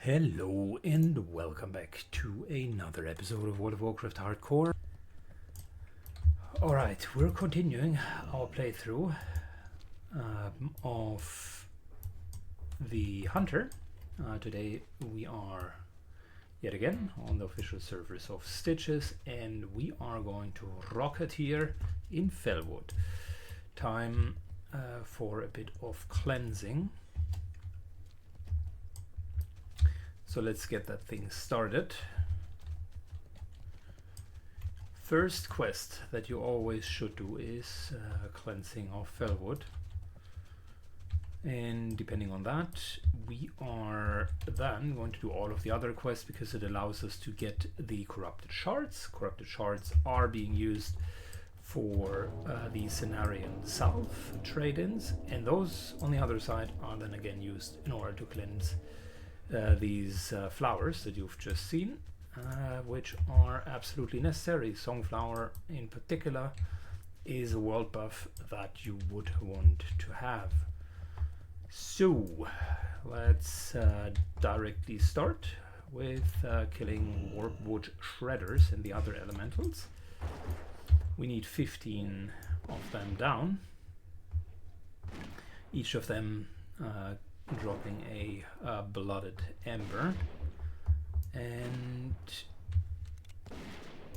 Hello and welcome back to another episode of World of Warcraft Hardcore. Alright, we're continuing our playthrough of the Hunter. Today we are yet again on the official servers of Stitches, and we are going to Rocketeer in Fellwood. Time for a bit of cleansing. So let's get that thing started. First quest that you always should do is cleansing of Fellwood. And depending on that, we are then going to do all of the other quests because it allows us to get the corrupted shards. Corrupted shards are being used for the Cenarian Salve trade-ins, and those on the other side are then again used in order to cleanse these flowers that you've just seen, which are absolutely necessary. Songflower in particular is a world buff that you would want to have. So let's directly start with killing Warpwood Shredders and the other elementals. We need 15 of them down, each of them dropping a blooded ember, and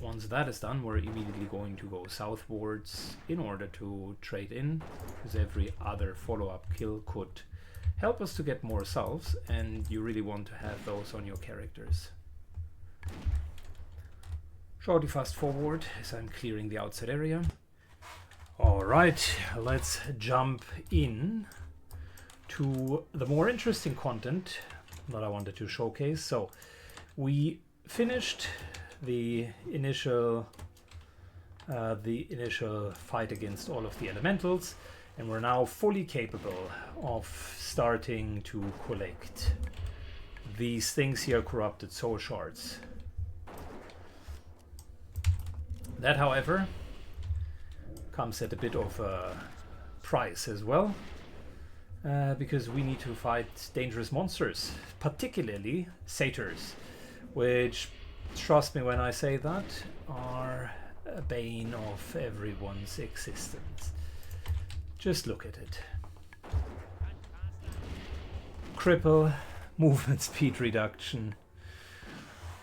once that is done, we're immediately going to go southwards in order to trade in, because every other follow-up kill could help us to get more salves, and you really want to have those on your characters. Shortly fast forward as I'm clearing the outside area. Alright, let's jump in to the more interesting content that I wanted to showcase. So we finished the initial fight against all of the elementals, and we're now fully capable of starting to collect these things here, corrupted soul shards. That, however, comes at a bit of a price as well. Because we need to fight dangerous monsters, particularly satyrs, which, trust me when I say that, are a bane of everyone's existence. Just look at it. Cripple, movement speed reduction.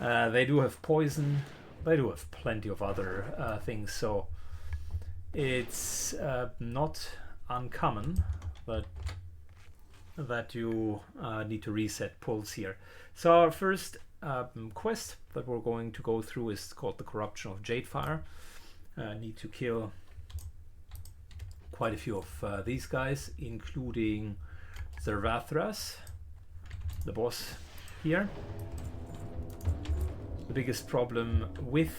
They do have poison, they do have plenty of other things, so it's not uncommon that you need to reset pulls here. So our first quest that we're going to go through is called the Corruption of Jadefire. Need to kill quite a few of these guys, including Zervathras, the boss here. The biggest problem with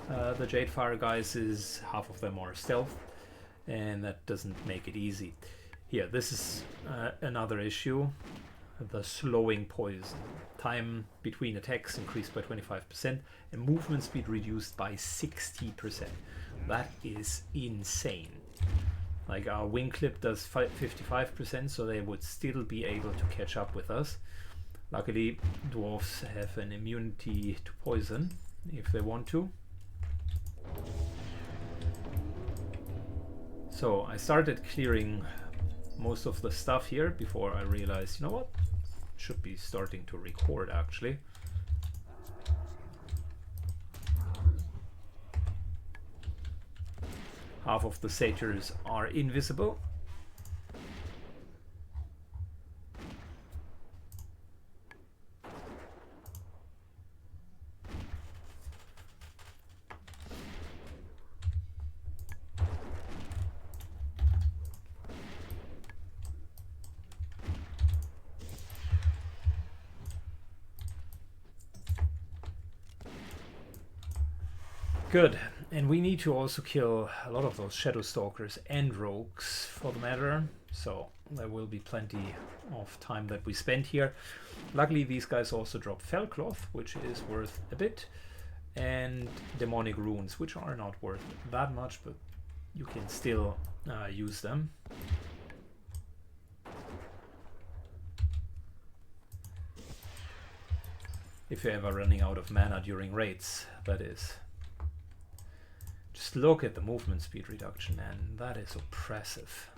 the Jadefire guys is half of them are stealth, and that doesn't make it easy. Here, this is another issue, the slowing poison. Time between attacks increased by 25% and movement speed reduced by 60%. That is insane. Like, our wing clip does 55%, so they would still be able to catch up with us. Luckily, dwarves have an immunity to poison if they want to. So I started clearing most of the stuff here before I realized, you know what, should be starting to record actually. Half of the satyrs are invisible. Good, and we need to also kill a lot of those shadow stalkers and rogues for the matter, so there will be plenty of time that we spend here. Luckily these guys also drop Fellcloth, which is worth a bit, and demonic runes, which are not worth that much, but you can still use them. If you're ever running out of mana during raids, that is. Just look at the movement speed reduction, man. That is oppressive.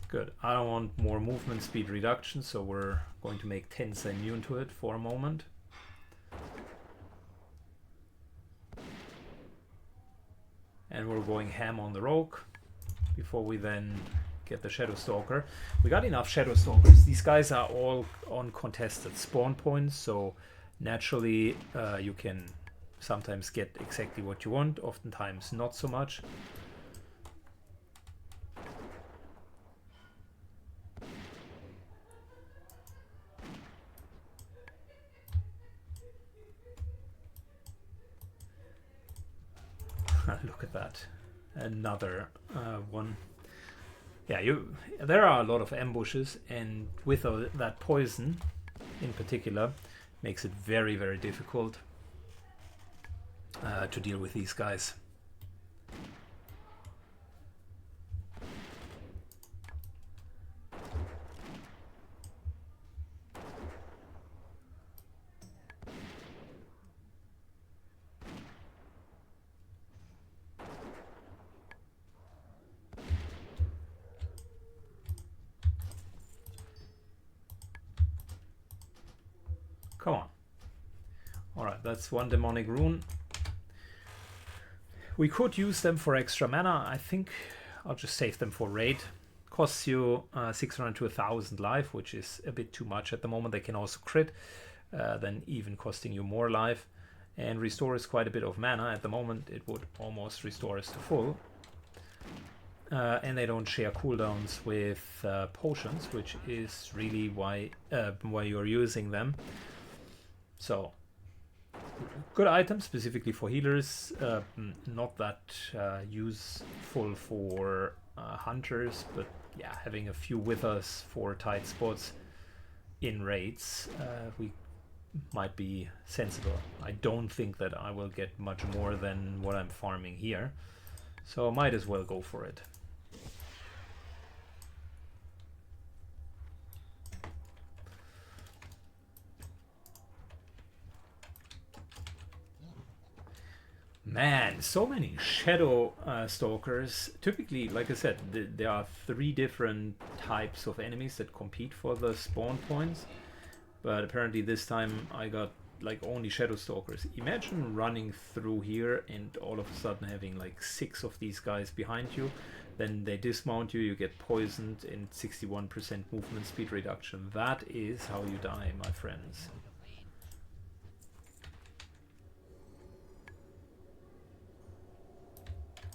Good. I don't want more movement speed reduction, so we're going to make Tensa immune to it for a moment. And we're going ham on the rogue before we then get the Shadow Stalker. We got enough Shadow Stalkers. These guys are all on contested spawn points, so naturally you can sometimes get exactly what you want, oftentimes not so much. Look at that. Another one. Yeah, there are a lot of ambushes, and with that poison in particular makes it very, very difficult to deal with these guys. Come on. Alright, that's one demonic rune. We could use them for extra mana. I think I'll just save them for raid. Costs you 600 to 1000 life, which is a bit too much at the moment. They can also crit, then even costing you more life. And restore is quite a bit of mana. At the moment it would almost restore us to full. And they don't share cooldowns with potions, which is really why you're using them. So, good item specifically for healers, not that useful for hunters, but yeah, having a few with us for tight spots in raids we might be sensible. I don't think that I will get much more than what I'm farming here, so I might as well go for it. Man, so many Shadow Stalkers. Typically, like I said, there are 3 different types of enemies that compete for the spawn points. But apparently this time I got like only Shadow Stalkers. Imagine running through here and all of a sudden having like 6 of these guys behind you. Then they dismount you, you get poisoned, and 61% movement speed reduction. That is how you die, my friends.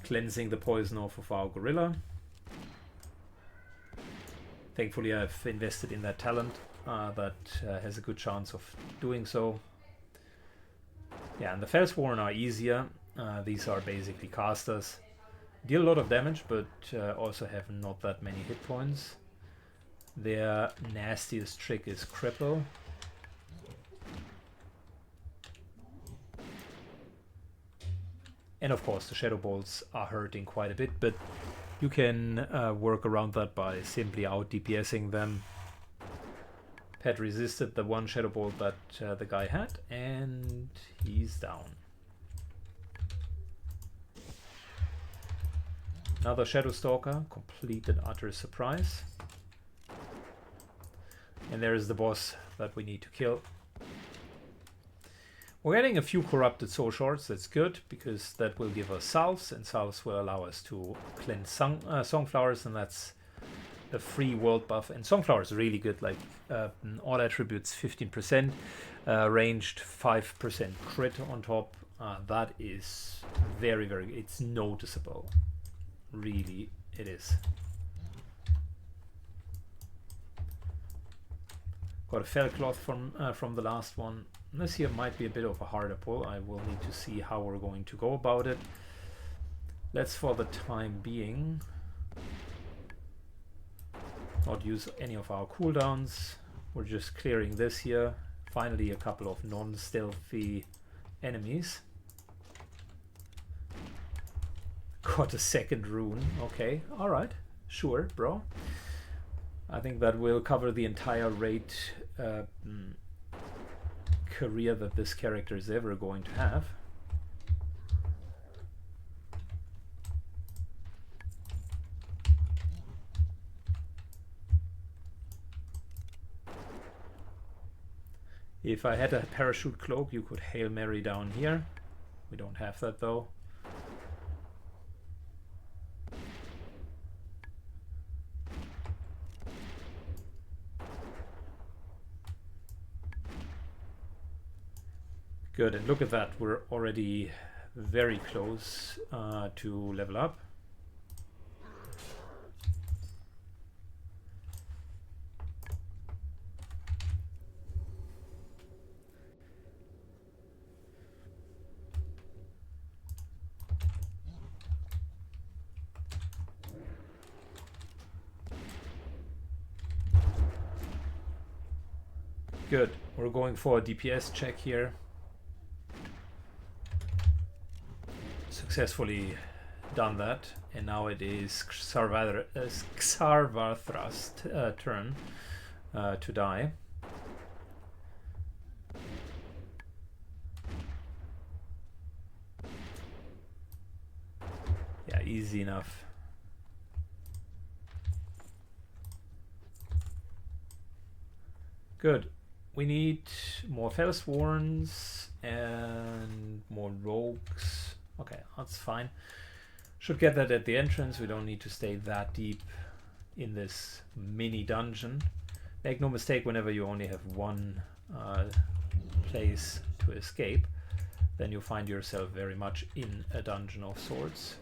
Cleansing the poison off of our gorilla. Thankfully I've invested in that talent that has a good chance of doing so. Yeah, and the Felsworn are easier. These are basically casters. Deal a lot of damage, but also have not that many hit points. Their nastiest trick is cripple. And of course the Shadow Bolts are hurting quite a bit, but you can work around that by simply out DPSing them. Pet resisted the one Shadow Bolt that the guy had, and he's down. Another Shadow Stalker, complete and utter surprise. And there is the boss that we need to kill. We're getting a few corrupted soul shards. That's good, because that will give us salves, and salves will allow us to cleanse Songflowers, and that's a free world buff. And Songflower is really good, like all attributes 15%, ranged 5% crit on top. That is very, very, it's noticeable. Really, it is. Got a fell cloth from the last one. This here might be a bit of a harder pull. I will need to see how we're going to go about it. Let's, for the time being, not use any of our cooldowns. We're just clearing this here. Finally, a couple of non-stealthy enemies. Got a second rune. Okay, alright. Sure, bro. I think that will cover the entire raid career that this character is ever going to have. If I had a parachute cloak, you could Hail Mary down here. We don't have that though. Good, and look at that, we're already very close to level up. Good, we're going for a DPS check here. Successfully done that, and now it is Xarvathr's turn to die. Yeah, easy enough. Good. We need more Fellsworns and more rogues. Okay, that's fine. Should get that at the entrance. We don't need to stay that deep in this mini dungeon. Make no mistake, whenever you only have one place to escape, then you find yourself very much in a dungeon of sorts.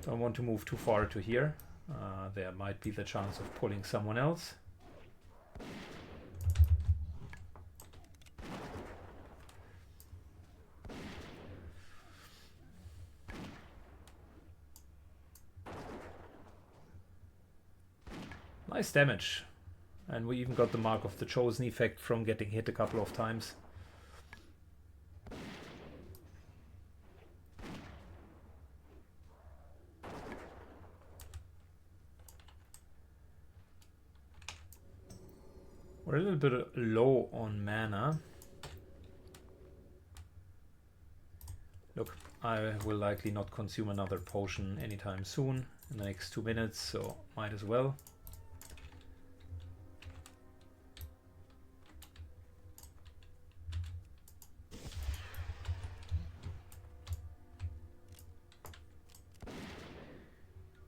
Don't want to move too far to here. There might be the chance of pulling someone else. Nice damage. And we even got the Mark of the Chosen effect from getting hit a couple of times. We're a little bit low on mana. Look, I will likely not consume another potion anytime soon, in the next 2 minutes, so might as well.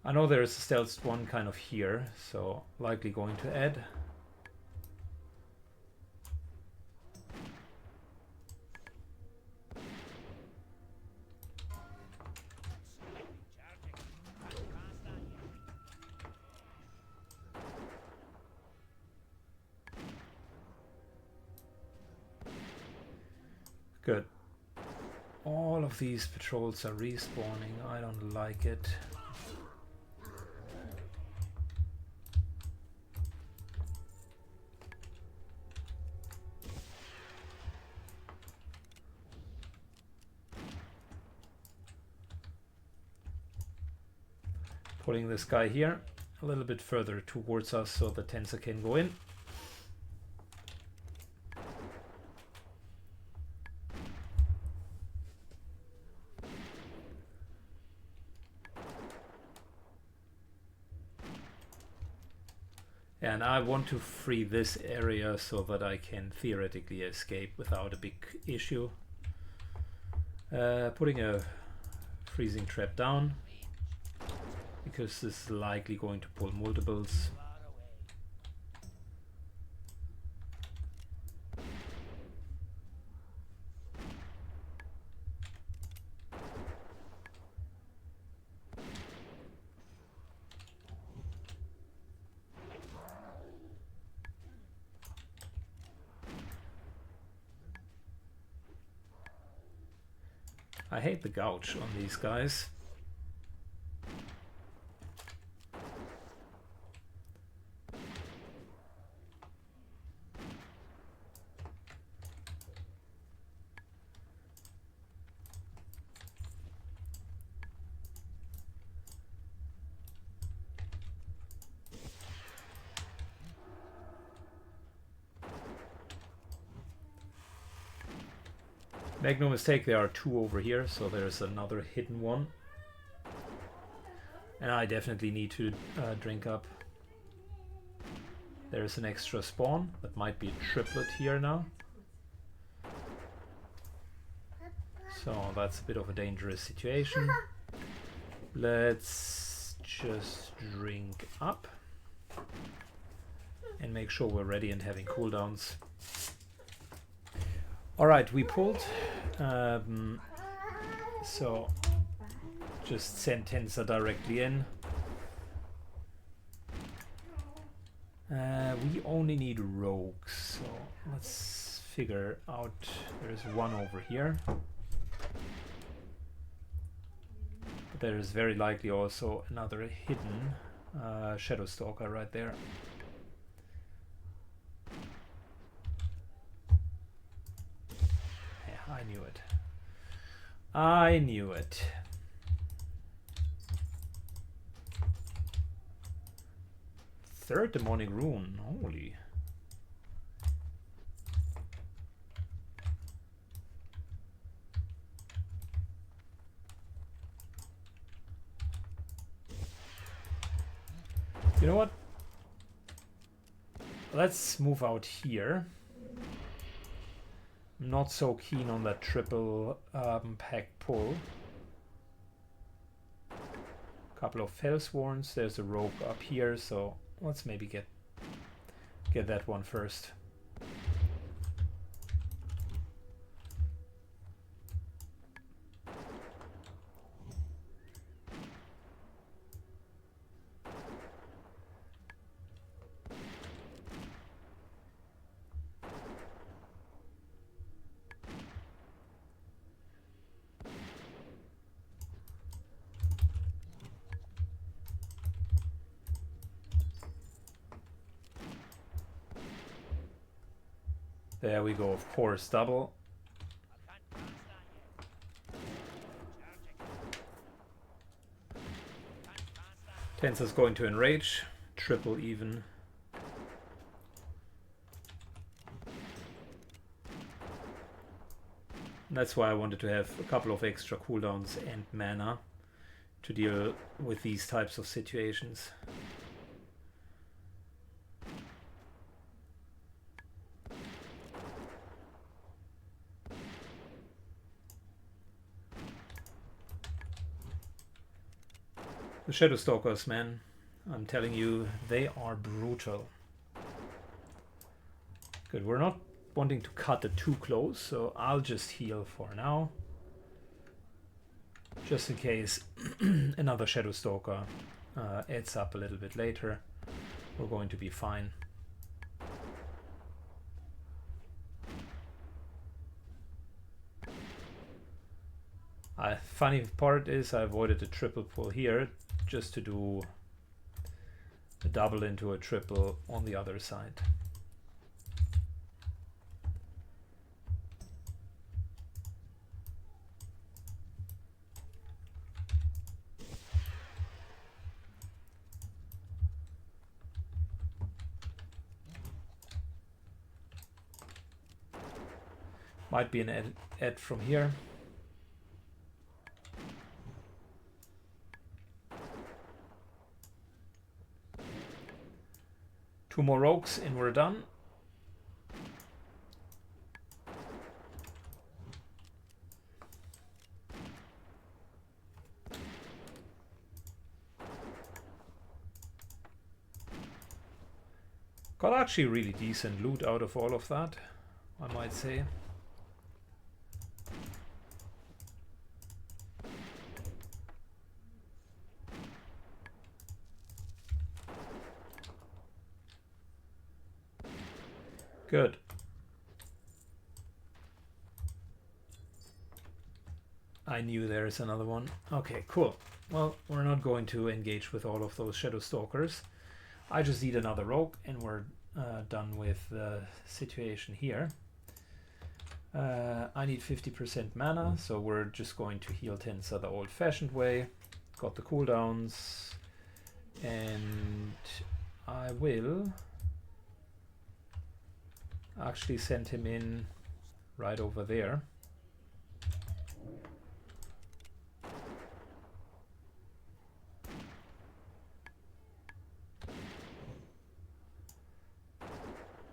I know there is a stealth one kind of here, so likely going to add. Good. All of these patrols are respawning. I don't like it. Putting this guy here a little bit further towards us so the Tensor can go in. And I want to free this area so that I can theoretically escape without a big issue. Putting a freezing trap down, because this is likely going to pull multiples. I hate the gouge on these guys. Make no mistake, there are two over here, so there's another hidden one. And I definitely need to drink up. There's an extra spawn. That might be a triplet here now. So that's a bit of a dangerous situation. Let's just drink up. And make sure we're ready and having cooldowns. Alright, we pulled. So just send Tensa directly in. We only need rogues, so let's figure out. There's one over here. But there is very likely also another hidden Shadow Stalker right there. Yeah, I knew it. I knew it. Third demonic rune, holy. You know what? Let's move out here. Not so keen on that triple pack pull. Couple of Fellsworns. There's a rogue up here, so let's maybe get that one first. There we go, of course, double. Tensa's going to enrage, triple even. That's why I wanted to have a couple of extra cooldowns and mana to deal with these types of situations. The Shadow Stalkers, man, I'm telling you, they are brutal. Good, we're not wanting to cut it too close, so I'll just heal for now. Just in case another Shadow Stalker adds up a little bit later, we're going to be fine. Funny part is I avoided the triple pull here, just to do a double into a triple on the other side. Might be an add from here. Two more rogues and we're done. Got actually really decent loot out of all of that, I might say. Good. I knew there's another one. Okay, cool. Well, we're not going to engage with all of those Shadow Stalkers. I just need another rogue and we're done with the situation here. I need 50% mana, so we're just going to heal Tensa the old-fashioned way. Got the cooldowns, and I will actually send him in right over there.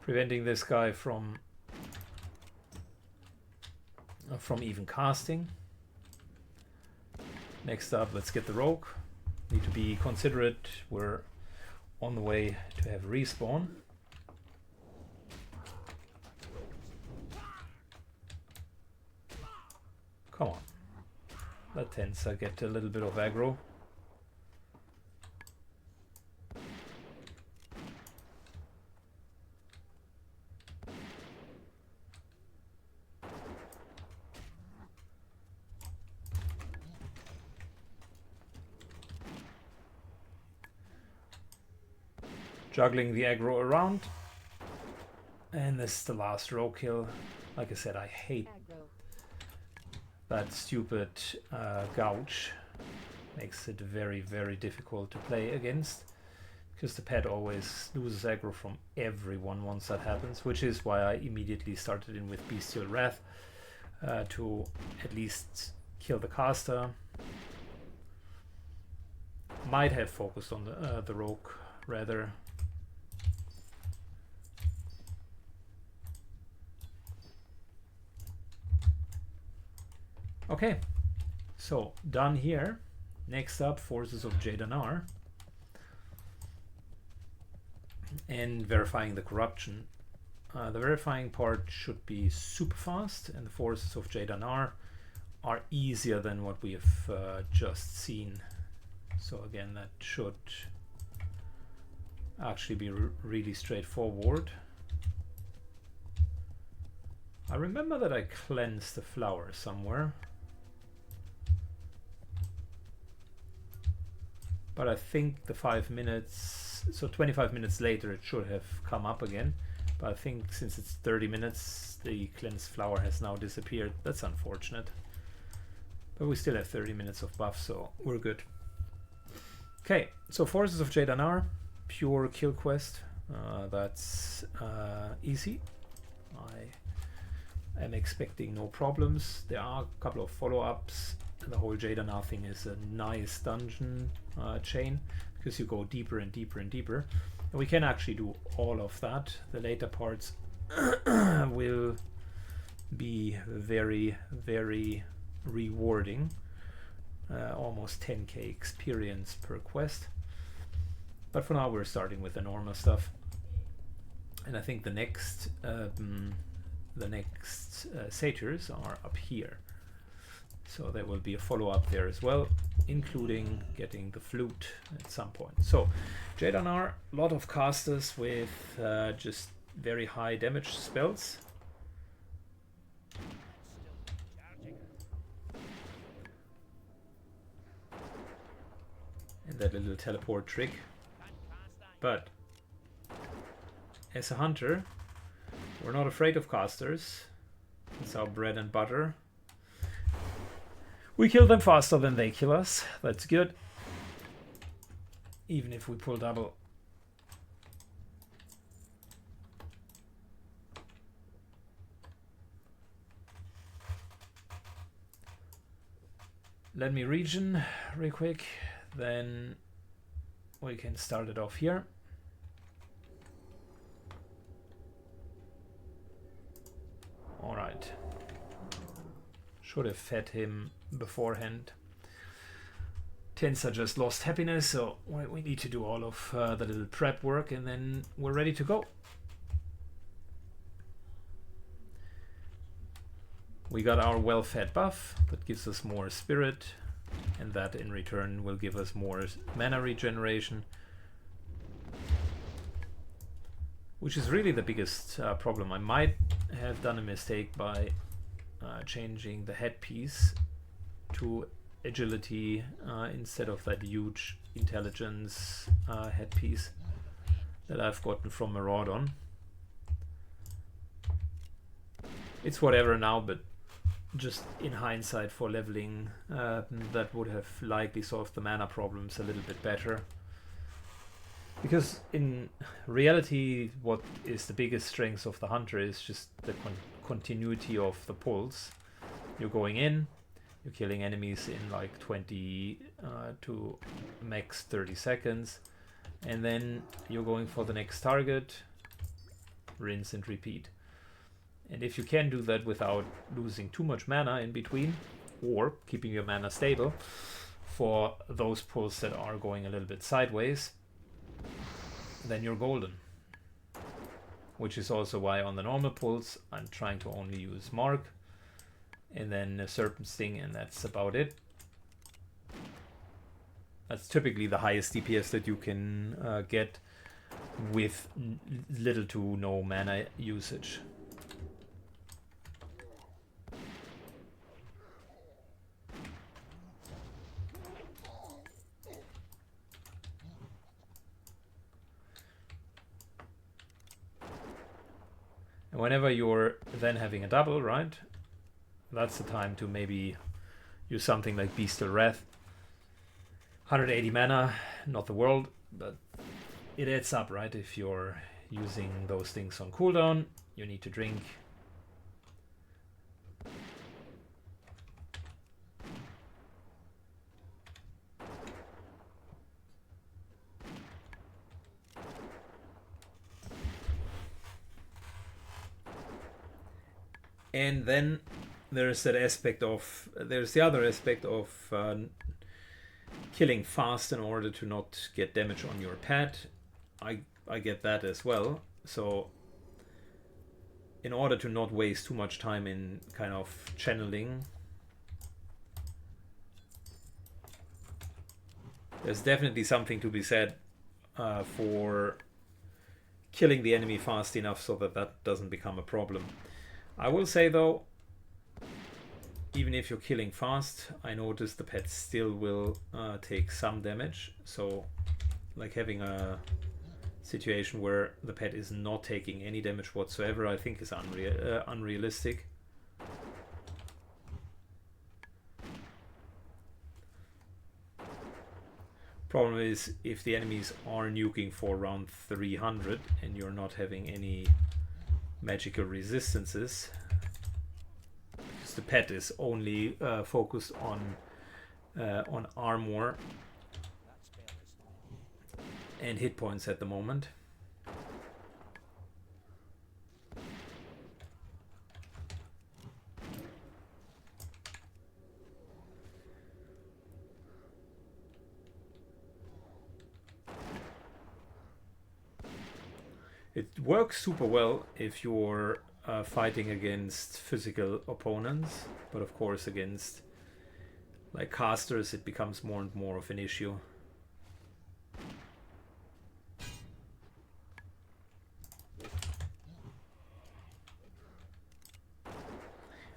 Preventing this guy from even casting. Next up, let's get the rogue. Need to be considerate. We're on the way to have respawn. Come on. Let Tensa get a little bit of aggro. Juggling the aggro around. And this is the last row kill. Like I said, I hate that stupid gouge. Makes it very, very difficult to play against. Because the pet always loses aggro from everyone once that happens. Which is why I immediately started in with Bestial Wrath. To at least kill the caster. Might have focused on the rogue rather. Okay, so done here. Next up, Forces of Jadanar. And verifying the corruption. The verifying part should be super fast, and the Forces of Jadanar are easier than what we have just seen. So again, that should actually be really straightforward. I remember that I cleansed the flower somewhere. But I think the 5 minutes, so 25 minutes later it should have come up again. But I think since it's 30 minutes, the cleansed flower has now disappeared. That's unfortunate. But we still have 30 minutes of buff, so we're good. Okay, so Forces of Jadanar, pure kill quest. That's easy. I am expecting no problems. There are a couple of follow-ups. The whole Jadanar thing is a nice dungeon chain because you go deeper and deeper and deeper. And we can actually do all of that. The later parts will be very, very rewarding. Almost 10k experience per quest. But for now we're starting with the normal stuff. And I think the next satyrs are up here. So there will be a follow-up there as well, including getting the flute at some point. So Jadanar, a lot of casters with just very high damage spells. And that little teleport trick. But as a hunter, we're not afraid of casters. It's our bread and butter. We kill them faster than they kill us. That's good. Even if we pull double. Let me regen real quick. Then we can start it off here. All right. Should have fed him beforehand. Tensa just lost happiness, so we need to do all of the little prep work and then we're ready to go. We got our well-fed buff that gives us more spirit, and that in return will give us more mana regeneration, which is really the biggest problem. I might have done a mistake by changing the headpiece to agility instead of that huge intelligence headpiece that I've gotten from Maraudon. It's whatever now, but just in hindsight for leveling, that would have likely solved the mana problems a little bit better. Because in reality, what is the biggest strength of the Hunter is just the continuity of the pulls. You're going in, you're killing enemies in like 20 to max 30 seconds, and then you're going for the next target, rinse and repeat. And if you can do that without losing too much mana in between, or keeping your mana stable for those pulls that are going a little bit sideways, then you're golden. Which is also why on the normal pulls I'm trying to only use Mark and then a Serpent Sting, and that's about it. That's typically the highest DPS that you can get with little to no mana usage. And whenever you're then having a double, right? That's the time to maybe use something like Bestial Wrath. 180 mana, not the world, but it adds up, right? If you're using those things on cooldown, you need to drink. And then there's that aspect of, there's the other aspect of killing fast in order to not get damage on your pet. I get that as well. So in order to not waste too much time in kind of channeling, there's definitely something to be said for killing the enemy fast enough so that that doesn't become a problem. I will say though, even if you're killing fast, I notice the pet still will take some damage. So like having a situation where the pet is not taking any damage whatsoever, I think is unrealistic. Problem is, if the enemies are nuking for around 300 and you're not having any magical resistances, because the pet is only focused on armor and hit points at the moment. It works super well if you're fighting against physical opponents, but of course against like casters it becomes more and more of an issue.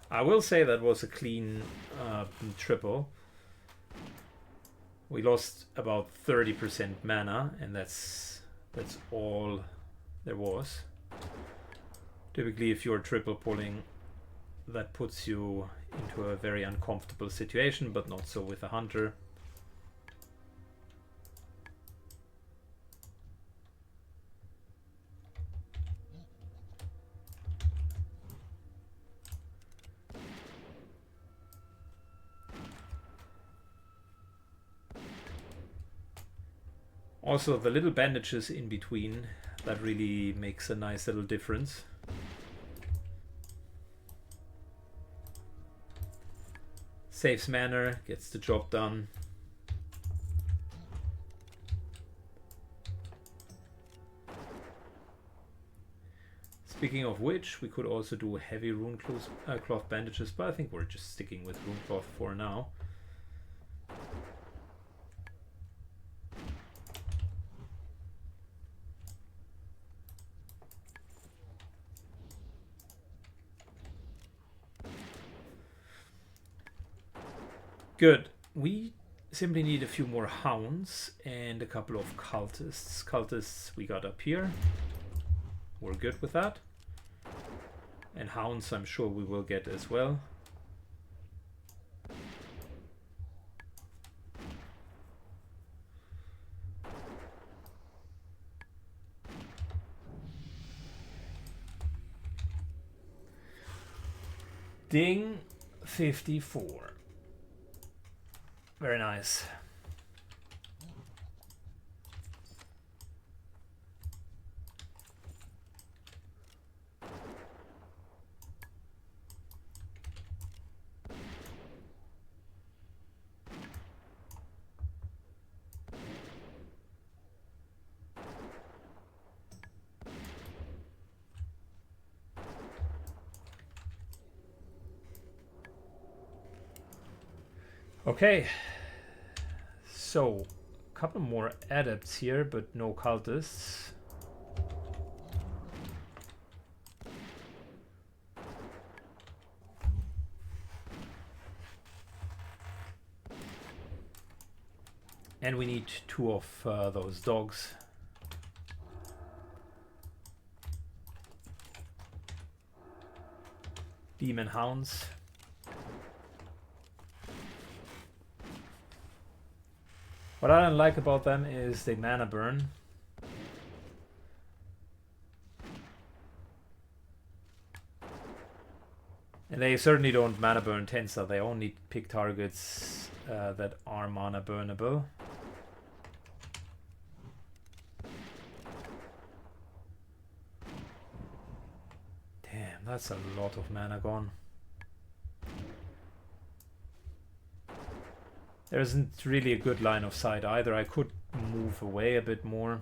I will say that was a clean triple. We lost about 30% mana, and that's all there was. Typically, if you're triple pulling, that puts you into a very uncomfortable situation, but not so with a hunter. Also, the little bandages in between, that really makes a nice little difference. Saves mana, gets the job done. Speaking of which, we could also do heavy rune cloth bandages, but I think we're just sticking with rune cloth for now. Good. We simply need a few more hounds and a couple of cultists. Cultists we got up here. We're good with that. And hounds I'm sure we will get as well. Ding 54. Very nice. Okay, so a couple more adepts here, but no cultists. And we need 2 of those dogs. Demon hounds. What I don't like about them is they mana burn. And they certainly don't mana burn Tensor. They only pick targets that are mana burnable. Damn, that's a lot of mana gone. There isn't really a good line of sight either. I could move away a bit more.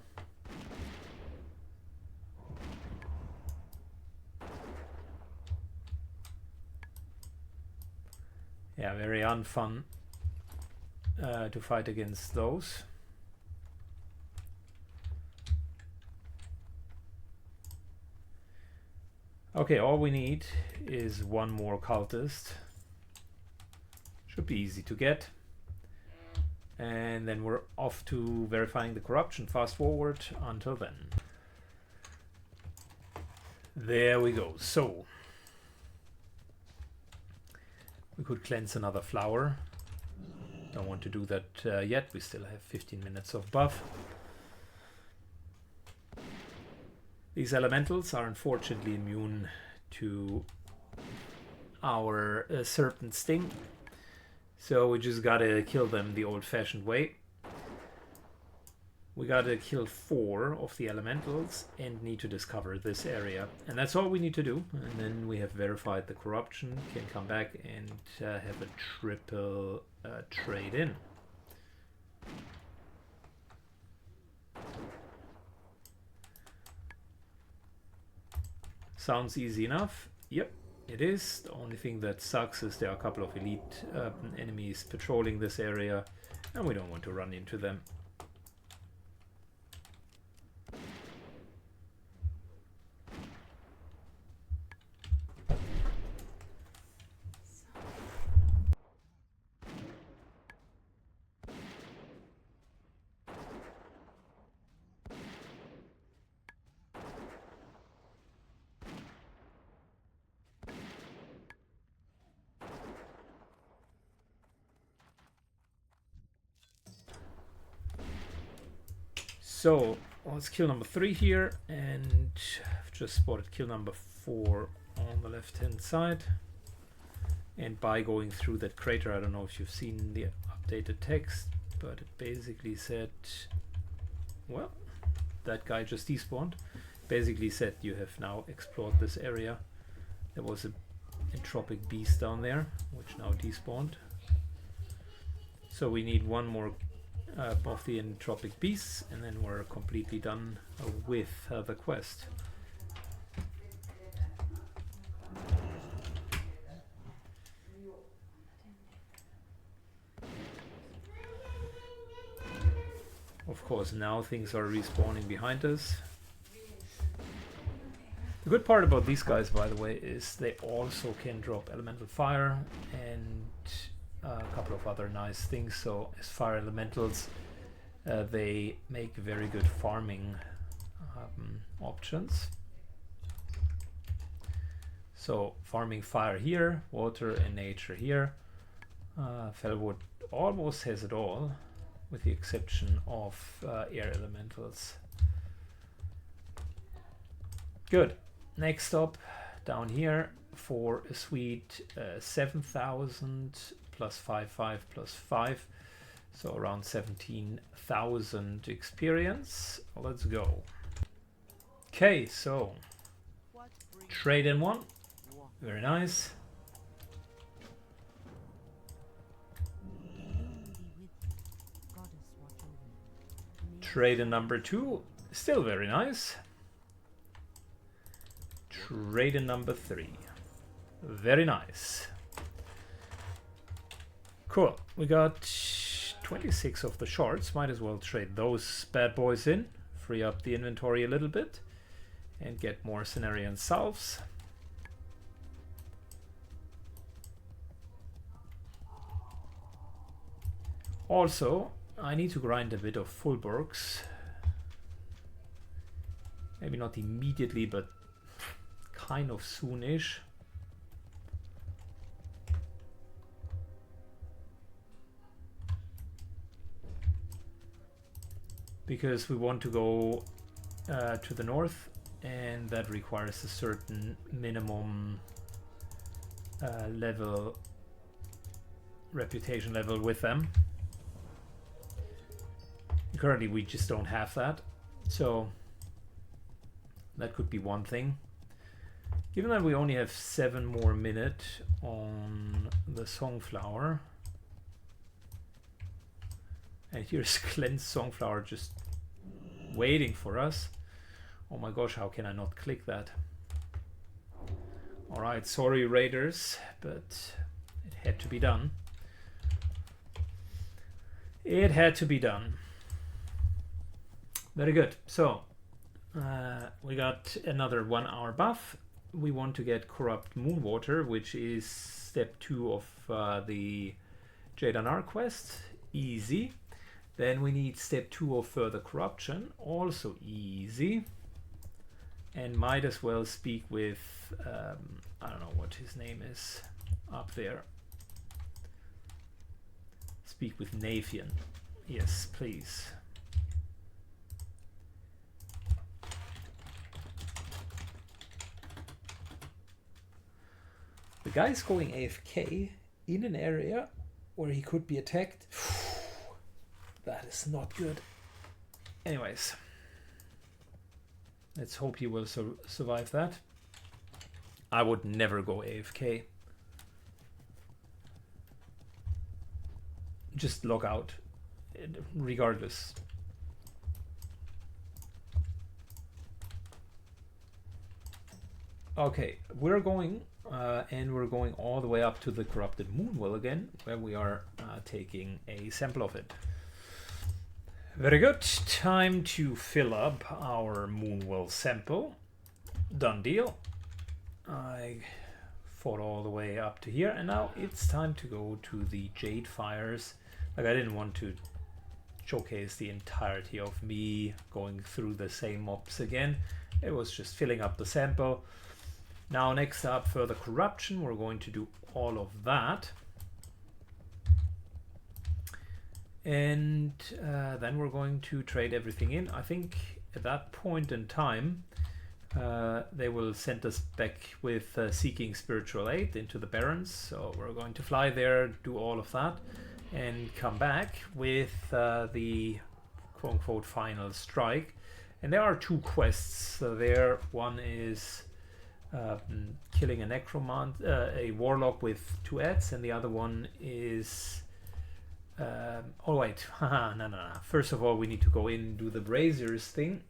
Yeah, very unfun to fight against those. Okay, all we need is 1 more cultist. Should be easy to get. And then we're off to verifying the corruption. Fast forward until then. There we go. So we could cleanse another flower. Don't want to do that yet. We still have 15 minutes of buff. These elementals are unfortunately immune to our serpent sting. So we just gotta kill them the old-fashioned way. We gotta kill 4 of the elementals and need to discover this area. And that's all we need to do. And then we have verified the corruption, can come back and have a triple trade-in. Sounds easy enough. Yep. It is. The only thing that sucks is there are a couple of elite enemies patrolling this area, and we don't want to run into them. So let's kill number 3 here, and I've just spotted kill number 4 on the left hand side. And by going through that crater, I don't know if you've seen the updated text, but it basically said, well, that guy just despawned. Basically said you have now explored this area. There was an entropic beast down there, which now despawned. So we need 1 more of the entropic beasts, and then we're completely done with the quest. Of course, now things are respawning behind us. The good part about these guys, by the way, is they also can drop elemental fire, and a couple of other nice things. So as fire elementals, they make very good farming options. So farming fire here, water and nature here. Fellwood almost has it all, with the exception of air elementals. Good. Next up, down here for a sweet 7,000 plus 5 plus 5, so around 17,000 experience. Let's go. Okay, so trade in one. Very nice. Trade in number 2, still very nice. Trade in number 3, very nice. Cool, we got 26 of the shards, might as well trade those bad boys in, free up the inventory a little bit, and get more Cenarian salves. Also, I need to grind a bit of Fulbergs. Maybe not immediately, but kind of soonish. Because we want to go to the north, and that requires a certain minimum level, reputation level with them. Currently we just don't have that, so that could be one thing. Given that we only have 7 more minutes on the Songflower, and here's Cleansed Songflower just waiting for us. Oh my gosh, how can I not click that? Alright, sorry raiders, but it had to be done. It had to be done. Very good. So we got another 1 hour buff. We want to get Corrupt Moonwater, which is step 2 of the Jadanar quest. Easy. Then we need step 2 of Further Corruption. Also easy. And might as well speak with, I don't know what his name is up there. Speak with Nathan. Yes, please. The guy's going AFK in an area where he could be attacked. That is not good. Anyways, let's hope he will survive that. I would never go AFK. Just log out, regardless. Okay, we're going and we're going all the way up to the Corrupted Moonwell again, where we are taking a sample of it. Very good. Time to fill up our Moonwell sample. Done deal. I fought all the way up to here, and now it's time to go to the Jade Fires. Like, I didn't want to showcase the entirety of me going through the same mobs again. It was just filling up the sample. Now next up, Further Corruption. We're going to do all of that. And then we're going to trade everything in. I think at that point in time, they will send us back with Seeking Spiritual Aid into the Barrens. So we're going to fly there, do all of that, and come back with the quote-unquote final strike. And there are 2 quests there. One is killing a necromant, a warlock with 2 ads, and the other one is oh wait, no. First of all, we need to go in and do the braziers thing,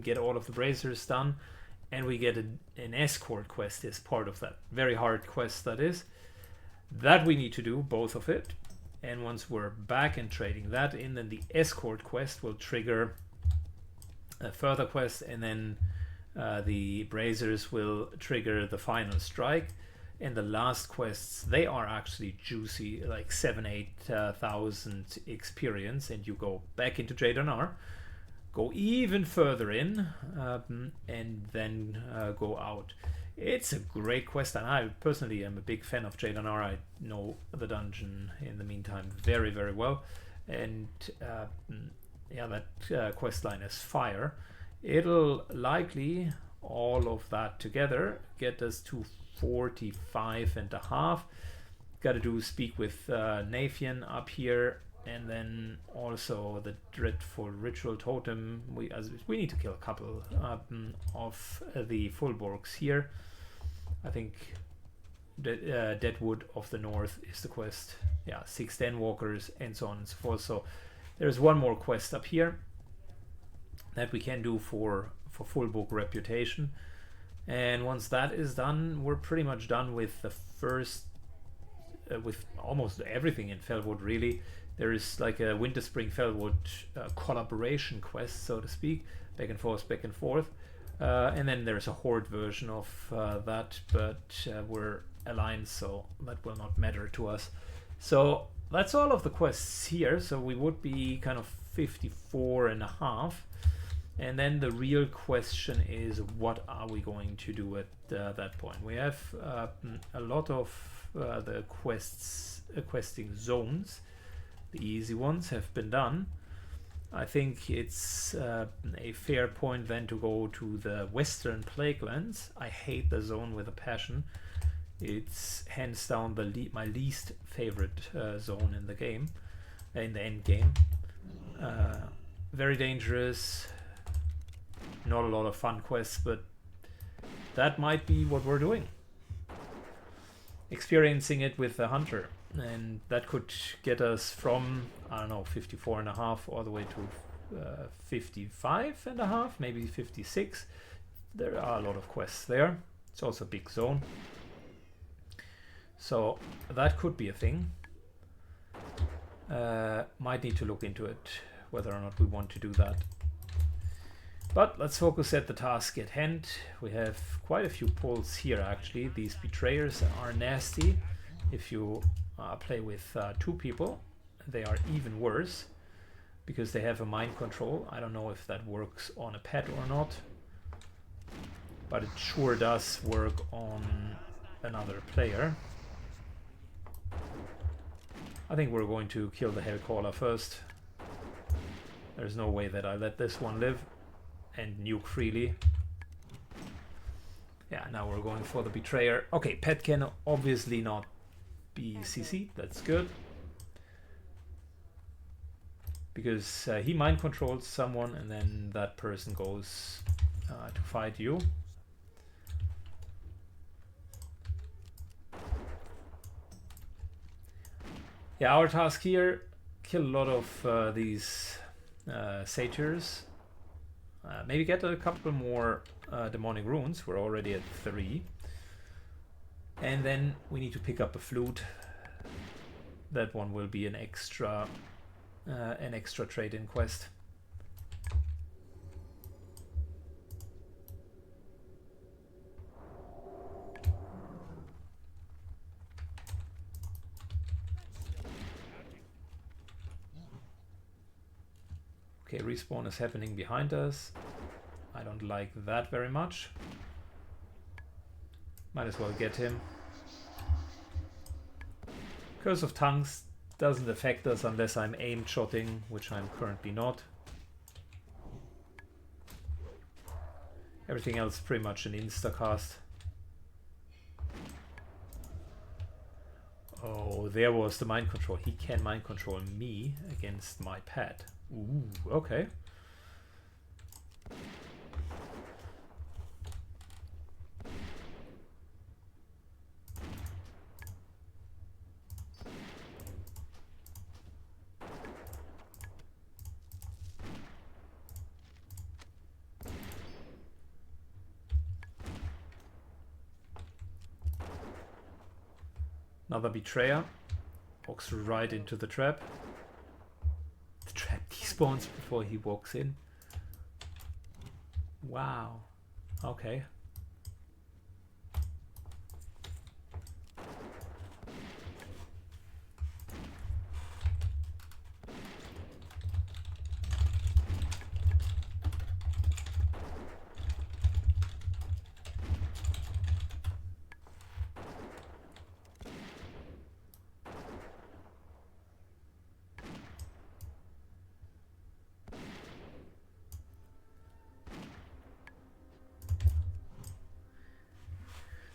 get all of the braziers done, and we get an escort quest as part of that. Very hard quest that is. That we need to do, both of it. And once we're back and trading that in, then the escort quest will trigger a further quest, and then the braziers will trigger the final strike. And the last quests, they are actually juicy, like 7,000-8,000 experience, and you go back into Jadanar, go even further in, and then go out. It's a great quest, and I personally am a big fan of Jadanar. I know the dungeon in the meantime very, very well, and yeah, that quest line is fire. It'll likely, all of that together, get us to 45.5. Got to speak with Nathan up here, and then also the dreadful ritual totem. We need to kill a couple of the Fullborgs here. I think Deadwood of the North is the quest. Yeah, 6 Den Walkers and so on and so forth. So there's one more quest up here that we can do for Fullborg reputation. And once that is done, we're pretty much done with the first, with almost everything in Felwood, really. There is like a Winter Spring Felwood collaboration quest, so to speak, back and forth, back and forth. And then there's a Horde version of that, but we're aligned, so that will not matter to us. So that's all of the quests here. So we would be kind of 54.5. And then the real question is, what are we going to do at that point? We have a lot of the questing zones. The easy ones have been done. I think it's a fair point then to go to the Western Plaguelands. I hate the zone with a passion. It's hands down my least favorite zone in the game, in the end game. Very dangerous. Not a lot of fun quests, but that might be what we're doing. Experiencing it with the hunter, and that could get us from, I don't know, 54.5 all the way to 55.5, maybe 56. There are a lot of quests there. It's also a big zone, so that could be a thing. Might need to look into it, whether or not we want to do that. But let's focus at the task at hand. We have quite a few pulls here, actually. These betrayers are nasty. If you play with 2 people, they are even worse, because they have a mind control. I don't know if that works on a pet or not, but it sure does work on another player. I think we're going to kill the Hellcaller first. There's no way that I let this one live and nuke freely. Yeah, now we're going for the betrayer. Okay, pet can obviously not be CC. That's good, because he mind controls someone, and then that person goes to fight you. Yeah, our task here: kill a lot of these satyrs. Maybe get a couple more demonic runes. We're already at 3. And then we need to pick up a flute. That one will be an extra trade-in quest. Okay, respawn is happening behind us. I don't like that very much. Might as well get him. Curse of Tongues doesn't affect us unless I'm aim shotting, which I'm currently not. Everything else pretty much an insta-cast. Oh, there was the mind control. He can mind control me against my pet. Ooh, okay. Another betrayer. Walks right into the trap. The trap despawns before he walks in. Wow. Okay.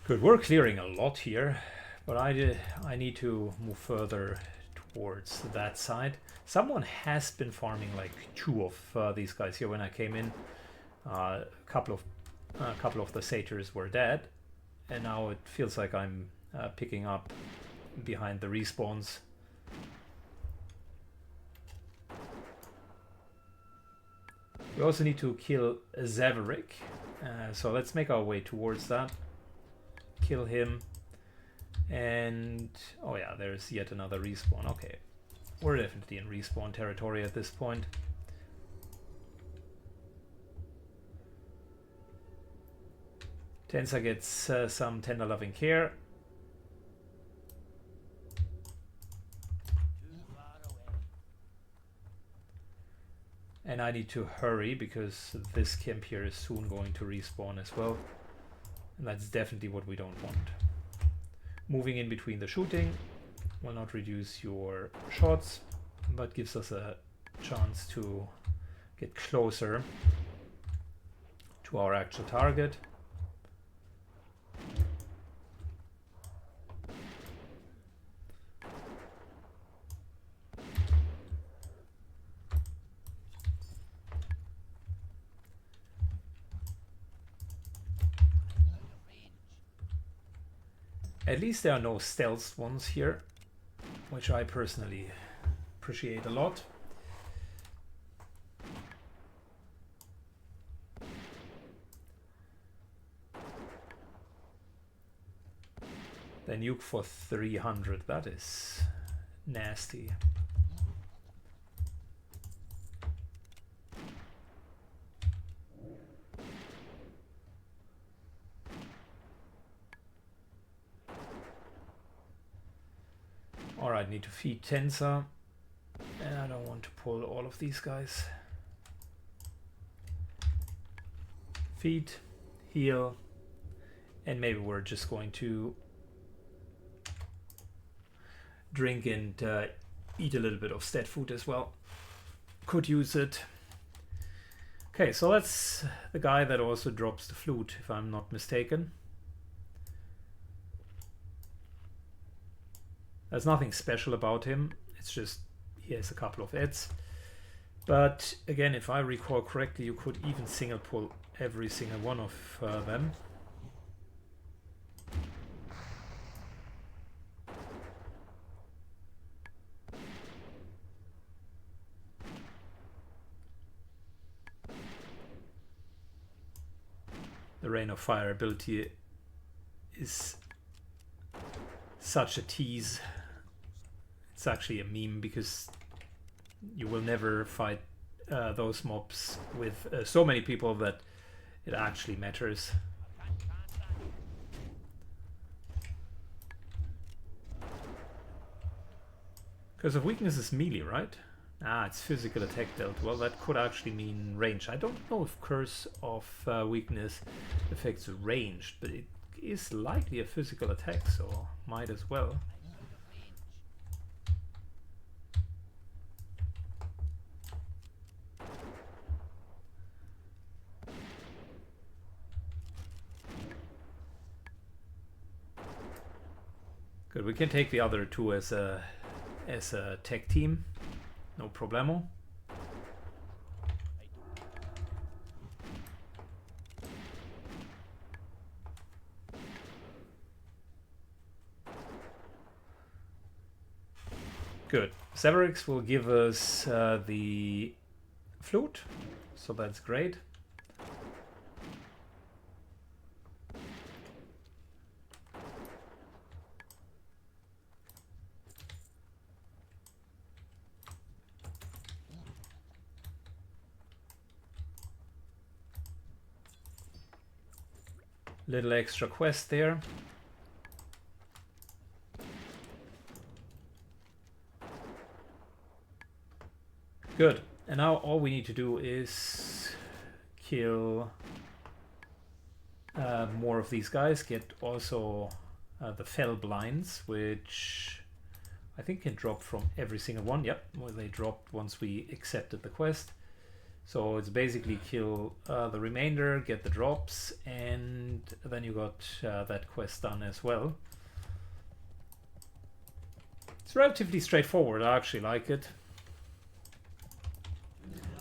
Good, we're clearing a lot here, but I need to move further towards that side. Someone has been farming like 2 of these guys here when I came in. A couple of the satyrs were dead, and now it feels like I'm picking up behind the respawns. We also need to kill Zaverick, so let's make our way towards that. Kill him, and oh yeah, there's yet another respawn. Okay, we're definitely in respawn territory at this point. Tensa gets some tender loving care. And I need to hurry because this camp here is soon going to respawn as well. And that's definitely what we don't want. Moving in between the shooting will not reduce your shots, but gives us a chance to get closer to our actual target. At least there are no stealth ones here, which I personally appreciate a lot. The nuke for 300, that is nasty. Alright, need to feed Tensa, and I don't want to pull all of these guys. Feed, heal, and maybe we're just going to drink and eat a little bit of stat food as well. Could use it. Okay, so that's the guy that also drops the flute, if I'm not mistaken. There's nothing special about him, it's just he has a couple of ads. But again, if I recall correctly, you could even single pull every single one of them. The Rain of Fire ability is such a tease. It's actually a meme because you will never fight those mobs with so many people that it actually matters. Because of weakness is melee, right? Ah, it's physical attack dealt. Well, that could actually mean range. I don't know if Curse of Weakness affects range, but it is likely a physical attack, so might as well. Good, we can take the other two as a tech team, no problemo. Good. Severix will give us the flute, so that's great. Little extra quest there. Good. And now all we need to do is kill more of these guys. Get also the fell blinds, which I think can drop from every single one. Yep, well, they dropped once we accepted the quest. So it's basically kill the remainder, get the drops, and then you got that quest done as well. It's relatively straightforward. I actually like it.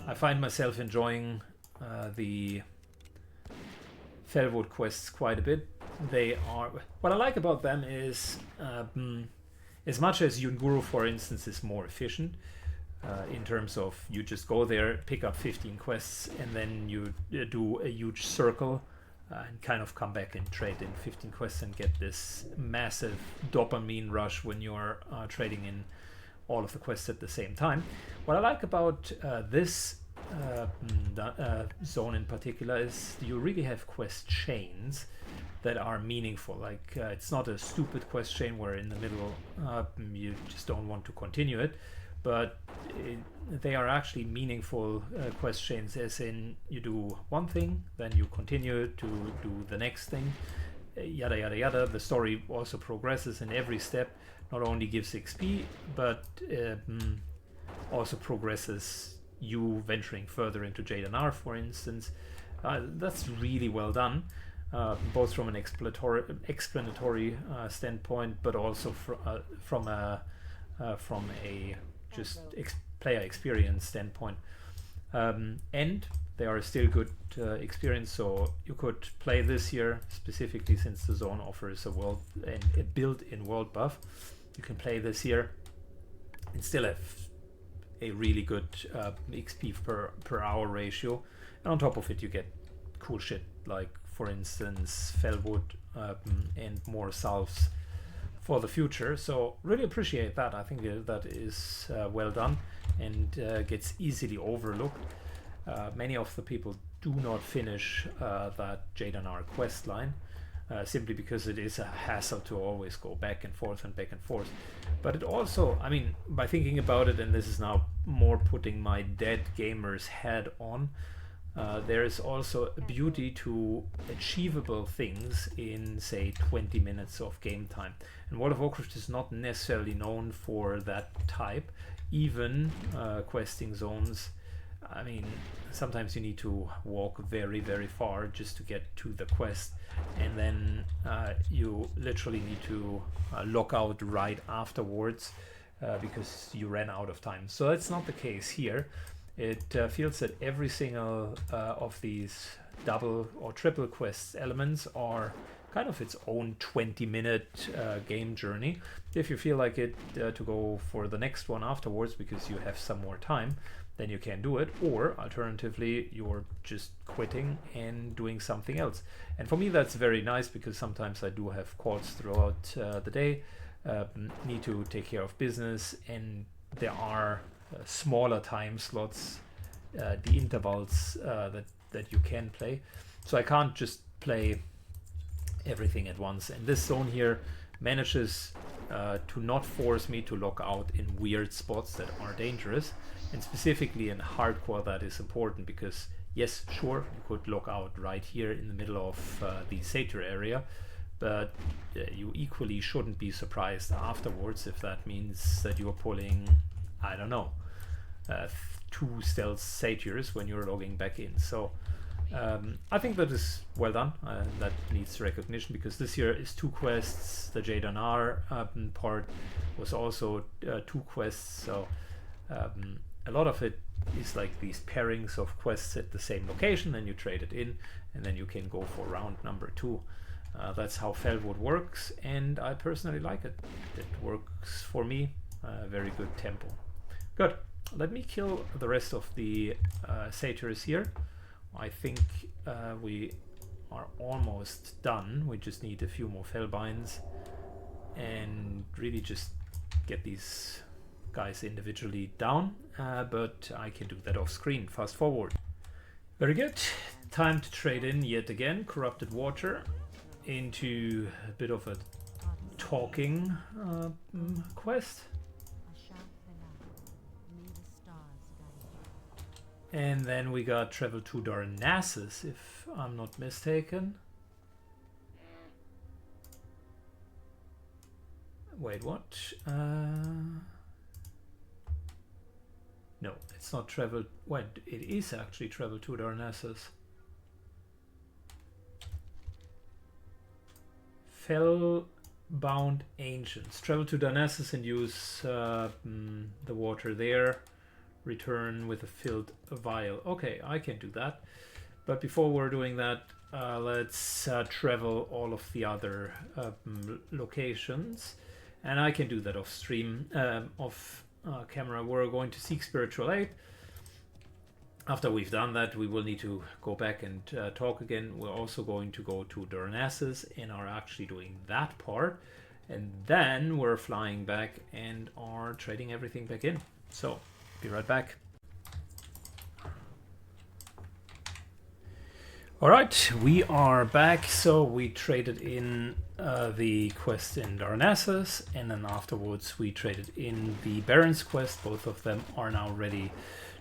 I find myself enjoying the Felwood quests quite a bit. They are... What I like about them is, as much as Yunguru, for instance, is more efficient, in terms of you just go there, pick up 15 quests, and then you do a huge circle and kind of come back and trade in 15 quests and get this massive dopamine rush when you're trading in all of the quests at the same time. What I like about this zone in particular is you really have quest chains that are meaningful. Like it's not a stupid quest chain where in the middle you just don't want to continue it, but they are actually meaningful quest chains, as in you do one thing, then you continue to do the next thing, yada yada yada. The story also progresses in every step, not only gives XP, but also progresses you venturing further into Jadanar, for instance. That's really well done, both from an explanatory standpoint, but also from a just player experience standpoint. And they are still good experience, so you could play this here specifically since the zone offers a built-in world buff. You can play this here and still have a really good XP per hour ratio, and on top of it you get cool shit like, for instance, Felwood and more salves for the future. So really appreciate that. I think that is well done and gets easily overlooked. Many of the people do not finish that Jadanar quest line simply because it is a hassle to always go back and forth and back and forth. But it also, I mean, by thinking about it, and this is now more putting my dead gamer's head on, there is also a beauty to achievable things in, say, 20 minutes of game time. And World of Warcraft is not necessarily known for that type. Even questing zones, I mean, sometimes you need to walk very, very far just to get to the quest. And then you literally need to log out right afterwards because you ran out of time. So that's not the case here. It feels that every single of these double or triple quest elements are kind of its own 20-minute game journey. If you feel like it to go for the next one afterwards because you have some more time, then you can do it, or alternatively you're just quitting and doing something else. And for me that's very nice because sometimes I do have calls throughout the day, need to take care of business, and there are smaller time slots, the intervals that you can play. So I can't just play everything at once, and this zone here manages to not force me to log out in weird spots that are dangerous. And specifically in hardcore that is important because yes, sure, you could log out right here in the middle of the satyr area, but you equally shouldn't be surprised afterwards if that means that you are pulling, I don't know, 2 stealth satyrs when you're logging back in. So I think that is well done. That needs recognition because this year is 2 quests. The Jadanar part was also 2 quests. So a lot of it is like these pairings of quests at the same location, and you trade it in, and then you can go for round number 2. That's how Felwood works, and I personally like it. It works for me. Very good tempo. Good. Let me kill the rest of the satyrs here. I think we are almost done. We just need a few more Fellbinds and really just get these guys individually down, but I can do that off screen. Fast forward. Very good. Time to trade in yet again corrupted water into a bit of a talking quest. And then we got travel to Darnassus, if I'm not mistaken. Wait, what? No, it's not travel. Well, it is actually travel to Darnassus. Fell-bound ancients. Travel to Darnassus and use the water there. Return with a filled vial. Okay, I can do that. But before we're doing that, let's travel all of the other locations. And I can do that off stream, off camera. We're going to seek spiritual aid. After we've done that, we will need to go back and talk again. We're also going to go to Darnassus and are actually doing that part. And then we're flying back and are trading everything back in. So, be right back. Alright, we are back. So we traded in the quest in Darnassus, and then afterwards we traded in the Baron's quest. Both of them are now ready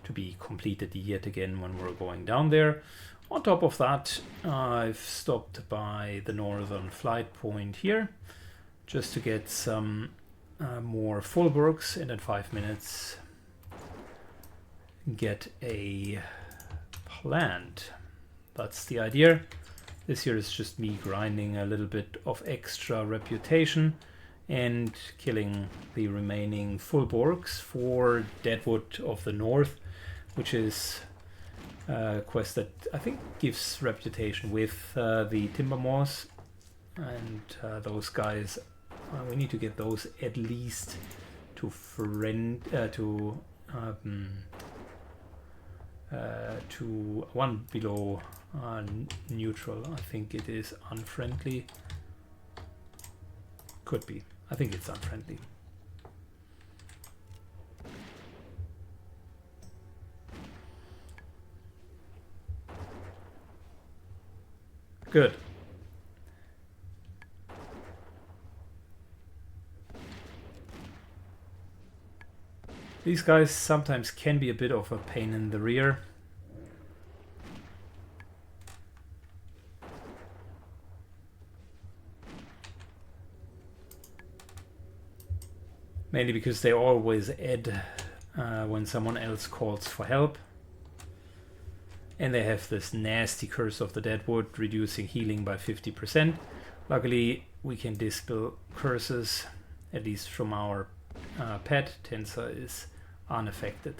to be completed yet again when we're going down there. On top of that, I've stopped by the northern flight point here just to get some more Fulbergs, and in 5 minutes get a plant. That's the idea. This here is just me grinding a little bit of extra reputation and killing the remaining Fulborgs for Deadwood of the North, which is a quest that I think gives reputation with the Timber Moors, and those guys, we need to get those at least to to one below neutral. I think it is unfriendly. Could be. I think it's unfriendly. Good. These guys sometimes can be a bit of a pain in the rear. Mainly because they always add when someone else calls for help. And they have this nasty Curse of the Deadwood, reducing healing by 50%. Luckily, we can dispel curses, at least from our pet. Tensa is unaffected.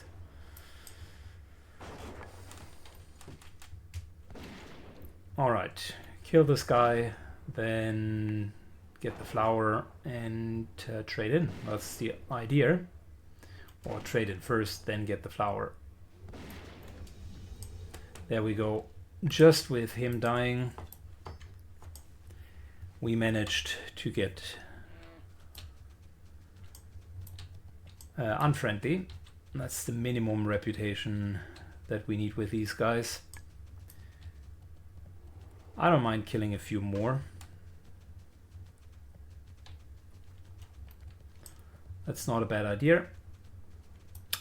Alright, kill this guy, then get the flower and trade in. That's the idea. Or trade in first, then get the flower. There we go. Just with him dying, we managed to get unfriendly. That's the minimum reputation that we need with these guys. I don't mind killing a few more. That's not a bad idea.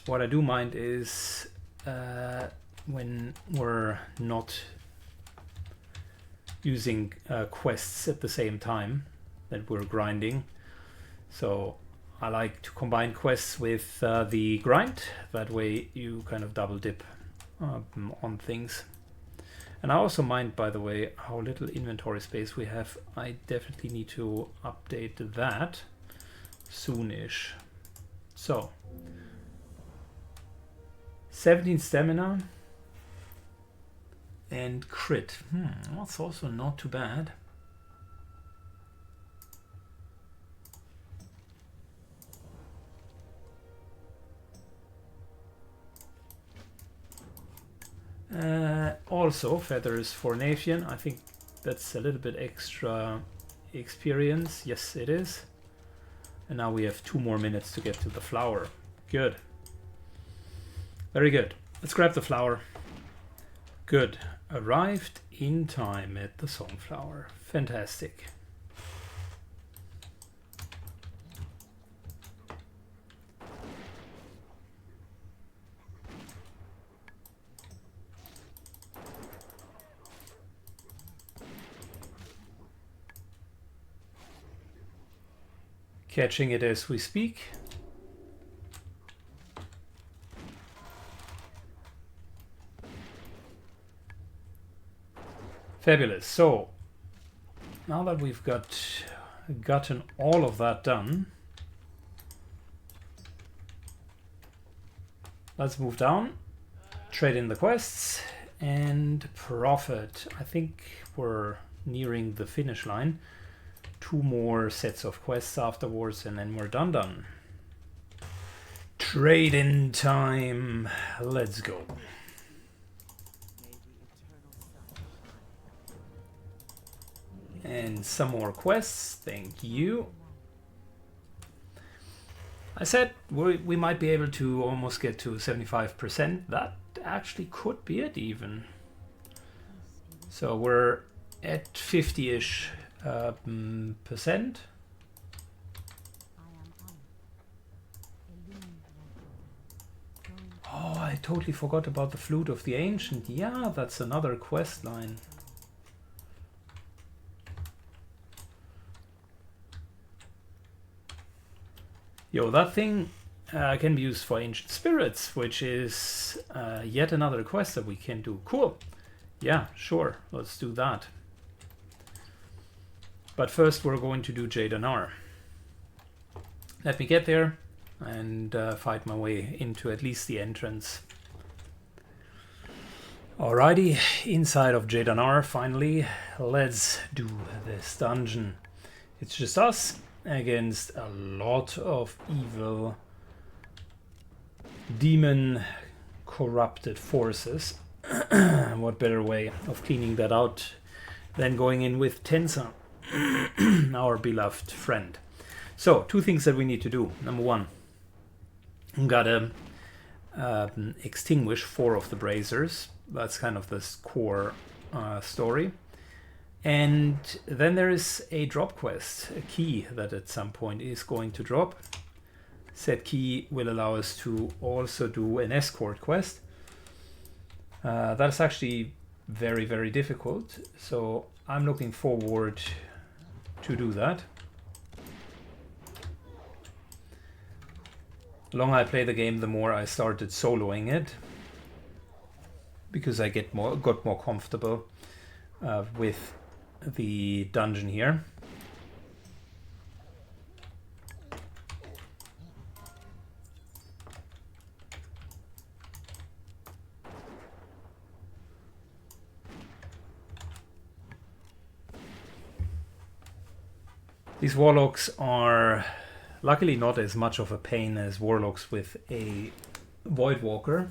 What I do mind is when we're not using quests at the same time that we're grinding. So I like to combine quests with the grind. That way you kind of double dip on things. And I also mind, by the way, how little inventory space we have. I definitely need to update that soonish. So 17 stamina and crit. That's also not too bad. Also feathers for Nathan. I think that's a little bit extra experience. Yes, it is. And now we have 2 more minutes to get to the flower. Good. Very good. Let's grab the flower. Good. Arrived in time at the Songflower. Fantastic. Catching it as we speak. Fabulous. So now that we've gotten all of that done, let's move down, trade in the quests, and profit. I think we're nearing the finish line. 2 more sets of quests afterwards, and then we're done. Trade in time. Let's go. And some more quests. Thank you. I said we might be able to almost get to 75%. That actually could be it even. So we're at 50-ish percent. Oh, I totally forgot about the Flute of the Ancient. Yeah, that's another quest line. Yo, that thing can be used for ancient spirits, which is yet another quest that we can do. Cool. Yeah, sure. Let's do that. But first we're going to do Jadanar. Let me get there and fight my way into at least the entrance. Alrighty, inside of Jadanar finally. Let's do this dungeon. It's just us against a lot of evil demon corrupted forces. What better way of cleaning that out than going in with Tensa, our beloved friend. So 2 things that we need to do. Number 1, we gotta extinguish 4 of the braziers. That's kind of this core story. And then there is a drop quest, a key that at some point is going to drop. Said key will allow us to also do an escort quest. That's actually very, very difficult. So I'm looking forward to do that. The longer I play the game, the more I started soloing it, because I got more comfortable with the dungeon here. These warlocks are luckily not as much of a pain as warlocks with a Voidwalker,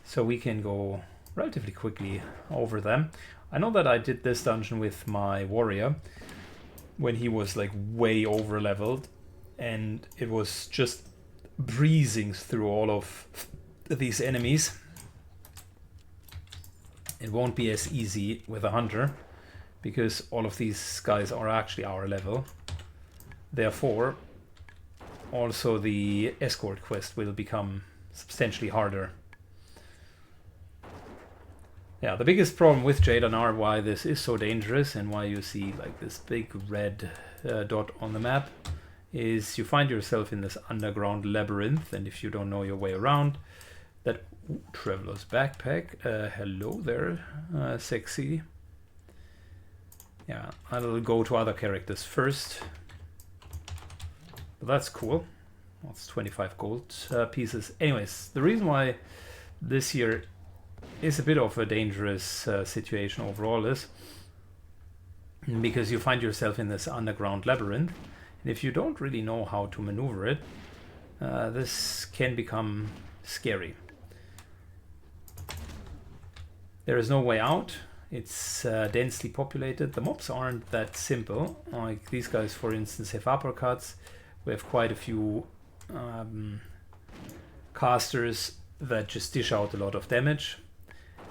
so we can go relatively quickly over them. I know that I did this dungeon with my warrior when he was like way over leveled, and it was just breezing through all of these enemies. It won't be as easy with a hunter, because all of these guys are actually our level. Therefore, also the escort quest will become substantially harder. Yeah, the biggest problem with Jadanar, why this is so dangerous and why you see like this big red dot on the map, is you find yourself in this underground labyrinth, and if you don't know your way around, that traveler's backpack. Hello there, sexy. Yeah, I'll go to other characters first. But that's cool. That's 25 gold pieces. Anyways, the reason why this here is a bit of a dangerous situation overall is because you find yourself in this underground labyrinth, and if you don't really know how to maneuver it, this can become scary. There is no way out. It's densely populated. The mobs aren't that simple. Like these guys, for instance, have uppercuts. We have quite a few casters that just dish out a lot of damage.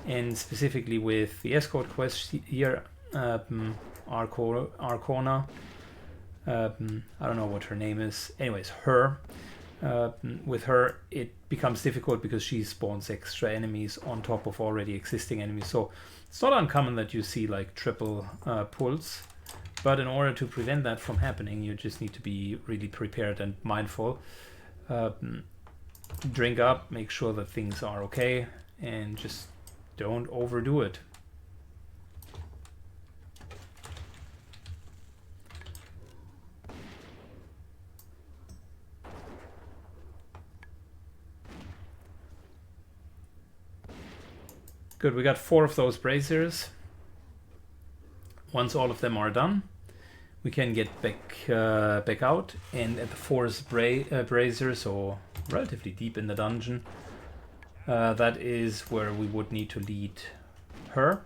And specifically with the escort quest here, Arcona, I don't know what her name is. Anyways, her. With her, it becomes difficult because she spawns extra enemies on top of already existing enemies. So it's not uncommon that you see like triple pulls. But in order to prevent that from happening, you just need to be really prepared and mindful. Drink up, make sure that things are okay, and just don't overdo it. Good, we got 4 of those braziers. Once all of them are done, we can get back out, and at the 4th brazier, so relatively deep in the dungeon, that is where we would need to lead her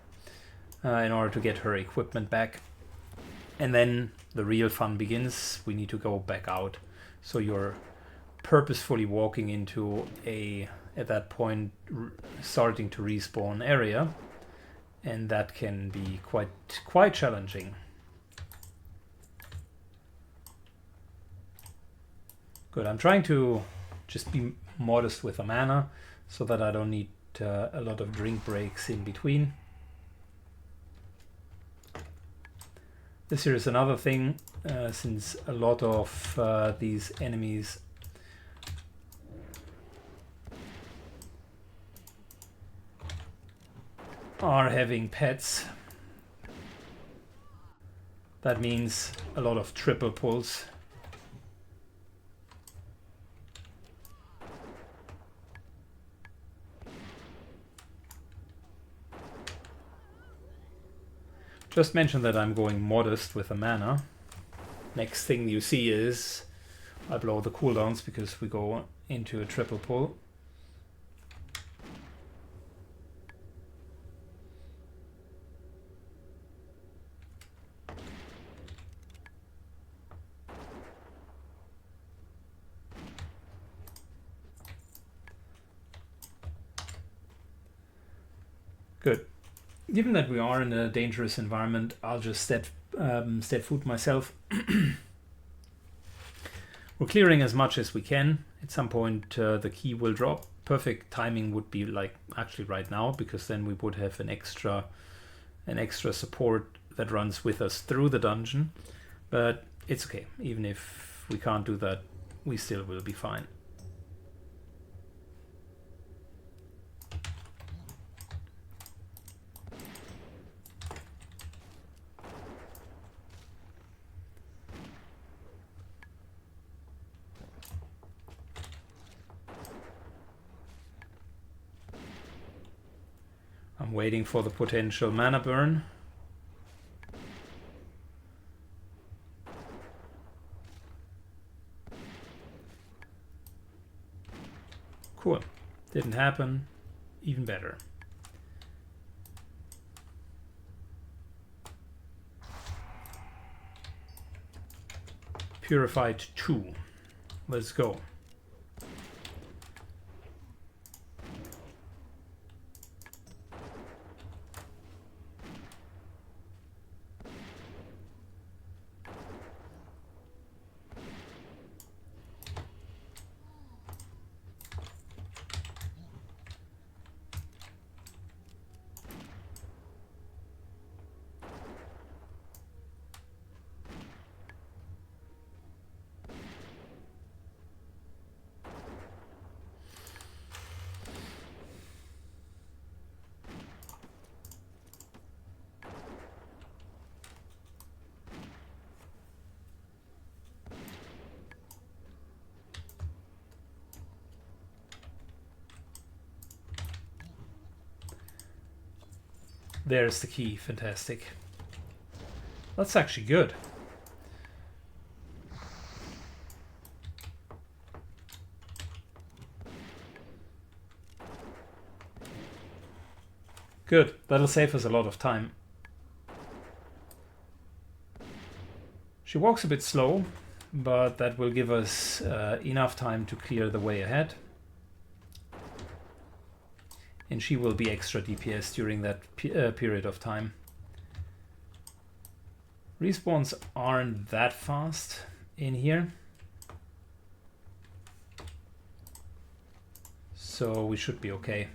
in order to get her equipment back. And then the real fun begins. We need to go back out. So you're purposefully walking into a, at that point, starting to respawn area. And that can be quite challenging. Good, I'm trying to just be modest with the mana so that I don't need a lot of drink breaks in between. This here is another thing, since a lot of these enemies are having pets. That means a lot of triple pulls. Just mention that I'm going modest with the mana. Next thing you see is I blow the cooldowns because we go into a triple pull. Good. Given that we are in a dangerous environment, I'll just step foot myself. We're clearing as much as we can. At some point the key will drop. Perfect timing would be like actually right now, because then we would have an extra support that runs with us through the dungeon. But it's okay. Even if we can't do that, we still will be fine. I'm waiting for the potential mana burn. Cool. Didn't happen. Even better. Purified 2. Let's go. There's the key. Fantastic. That's actually good. Good. That'll save us a lot of time. She walks a bit slow, but that will give us enough time to clear the way ahead. And she will be extra DPS during that period of time. Respawns aren't that fast in here, so we should be okay.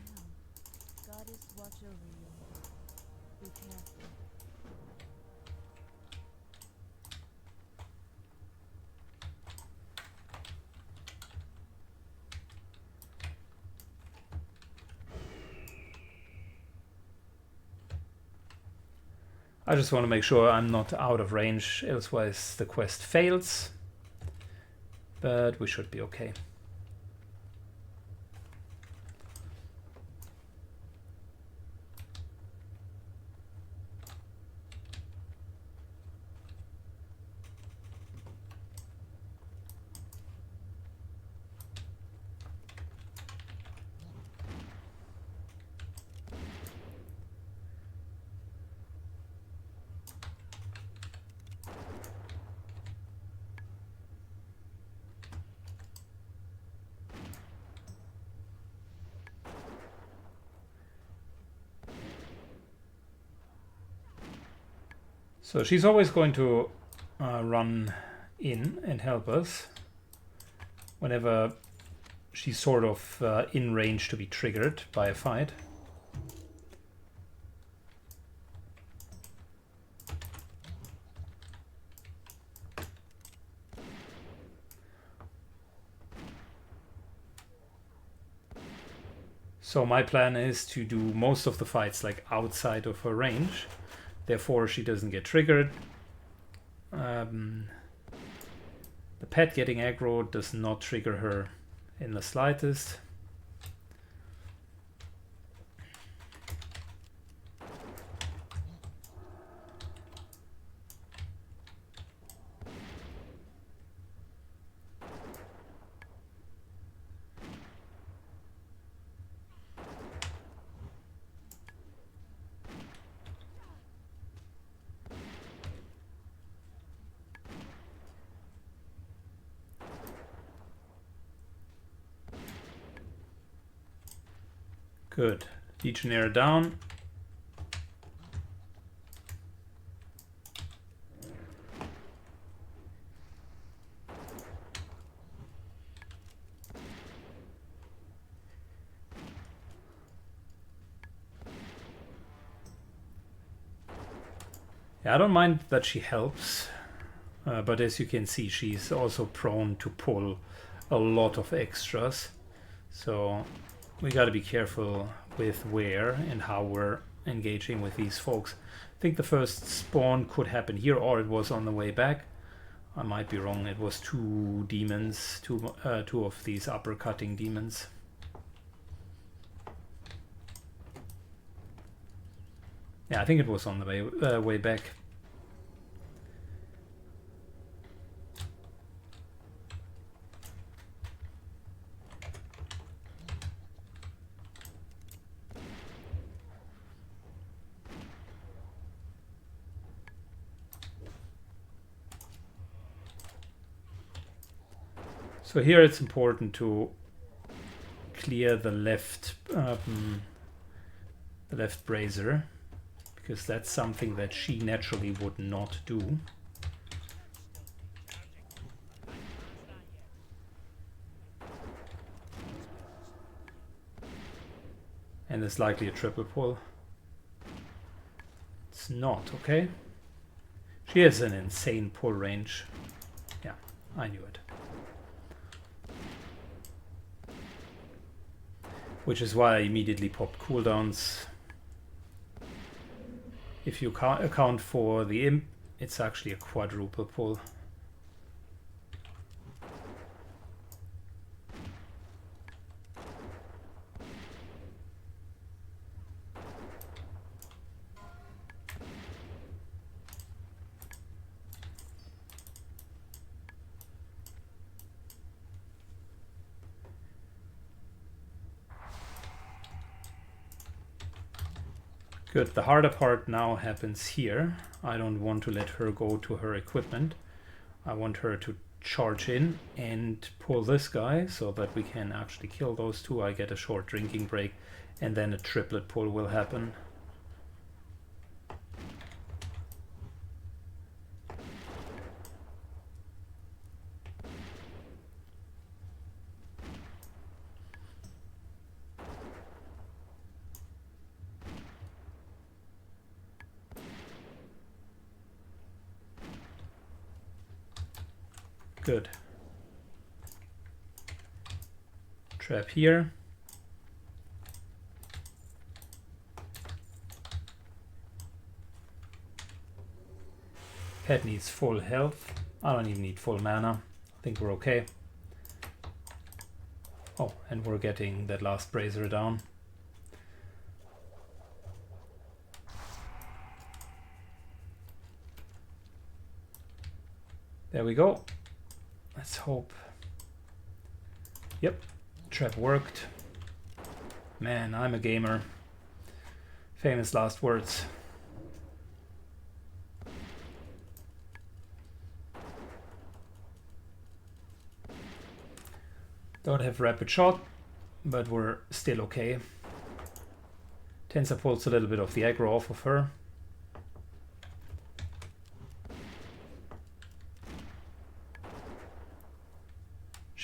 I just want to make sure I'm not out of range, elsewise the quest fails. But we should be okay. So she's always going to run in and help us whenever she's sort of in range to be triggered by a fight. So my plan is to do most of the fights like outside of her range, therefore she doesn't get triggered. The pet getting aggro does not trigger her in the slightest. Good. Legionnaire down. Yeah, I don't mind that she helps, but as you can see, she's also prone to pull a lot of extras. So we got to be careful with where and how we're engaging with these folks. I think the first spawn could happen here, or it was on the way back. I might be wrong. It was two demons, two of these uppercutting demons. Yeah, I think it was on the way back. So here it's important to clear the left brazier, because that's something that she naturally would not do. And it's likely a triple pull. It's not, okay? She has an insane pull range. Yeah, I knew it. Which is why I immediately popped cooldowns. If you account for the imp, it's actually a quadruple pull. Good, the harder part now happens here. I don't want to let her go to her equipment. I want her to charge in and pull this guy so that we can actually kill those two. I get a short drinking break and then a triplet pull will happen. Good. Trap here. Pet needs full health. I don't even need full mana. I think we're okay. Oh, and we're getting that last brazier down. There we go. Let's hope. Yep, trap worked. Man, I'm a gamer. Famous last words. Don't have rapid shot, but we're still okay. Tensor pulls a little bit of the aggro off of her.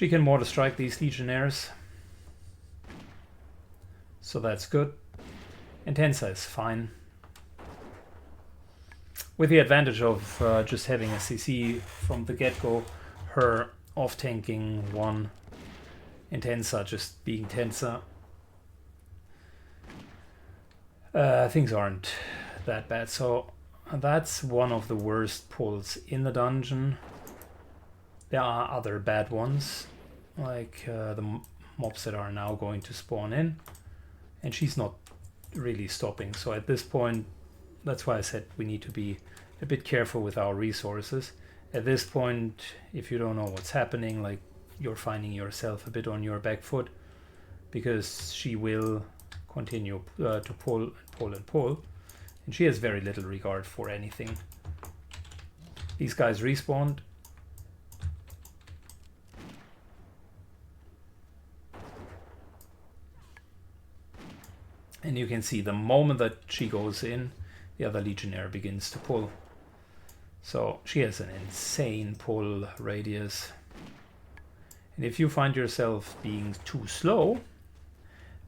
She can mortar strike these legionnaires, so that's good. Intensa is fine, with the advantage of just having a CC from the get-go, her off-tanking one, Intensa just being Tensa. Things aren't that bad, so that's one of the worst pulls in the dungeon. There are other bad ones, like the mobs that are now going to spawn in, and she's not really stopping. So at this point, that's why I said we need to be a bit careful with our resources. At this point, if you don't know what's happening, like, you're finding yourself a bit on your back foot, because she will continue to pull and pull and pull, and she has very little regard for anything. These guys respawned. And you can see the moment that she goes in, the other legionnaire begins to pull. So she has an insane pull radius. And if you find yourself being too slow,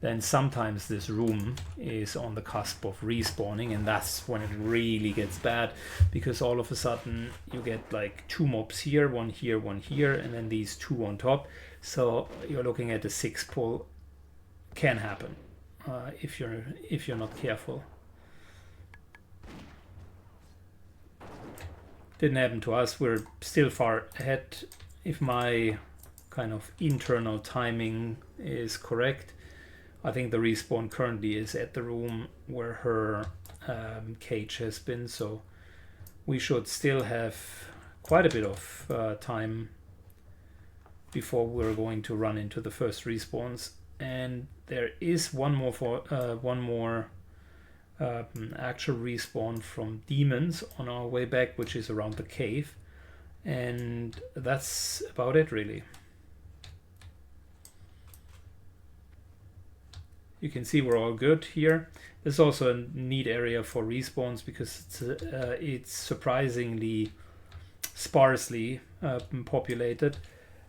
then sometimes this room is on the cusp of respawning, and that's when it really gets bad, because all of a sudden you get like 2 mobs here, one here, one here, and then these 2 on top. So you're looking at a 6 pull. Can happen if you're not careful. Didn't happen to us. We're still far ahead. If my kind of internal timing is correct, I think the respawn currently is at the room where her cage has been, so we should still have quite a bit of time before we're going to run into the first respawns. And there is one more actual respawn from demons on our way back, which is around the cave, and that's about it really. You can see we're all good here. There's also a neat area for respawns, because it's surprisingly sparsely populated.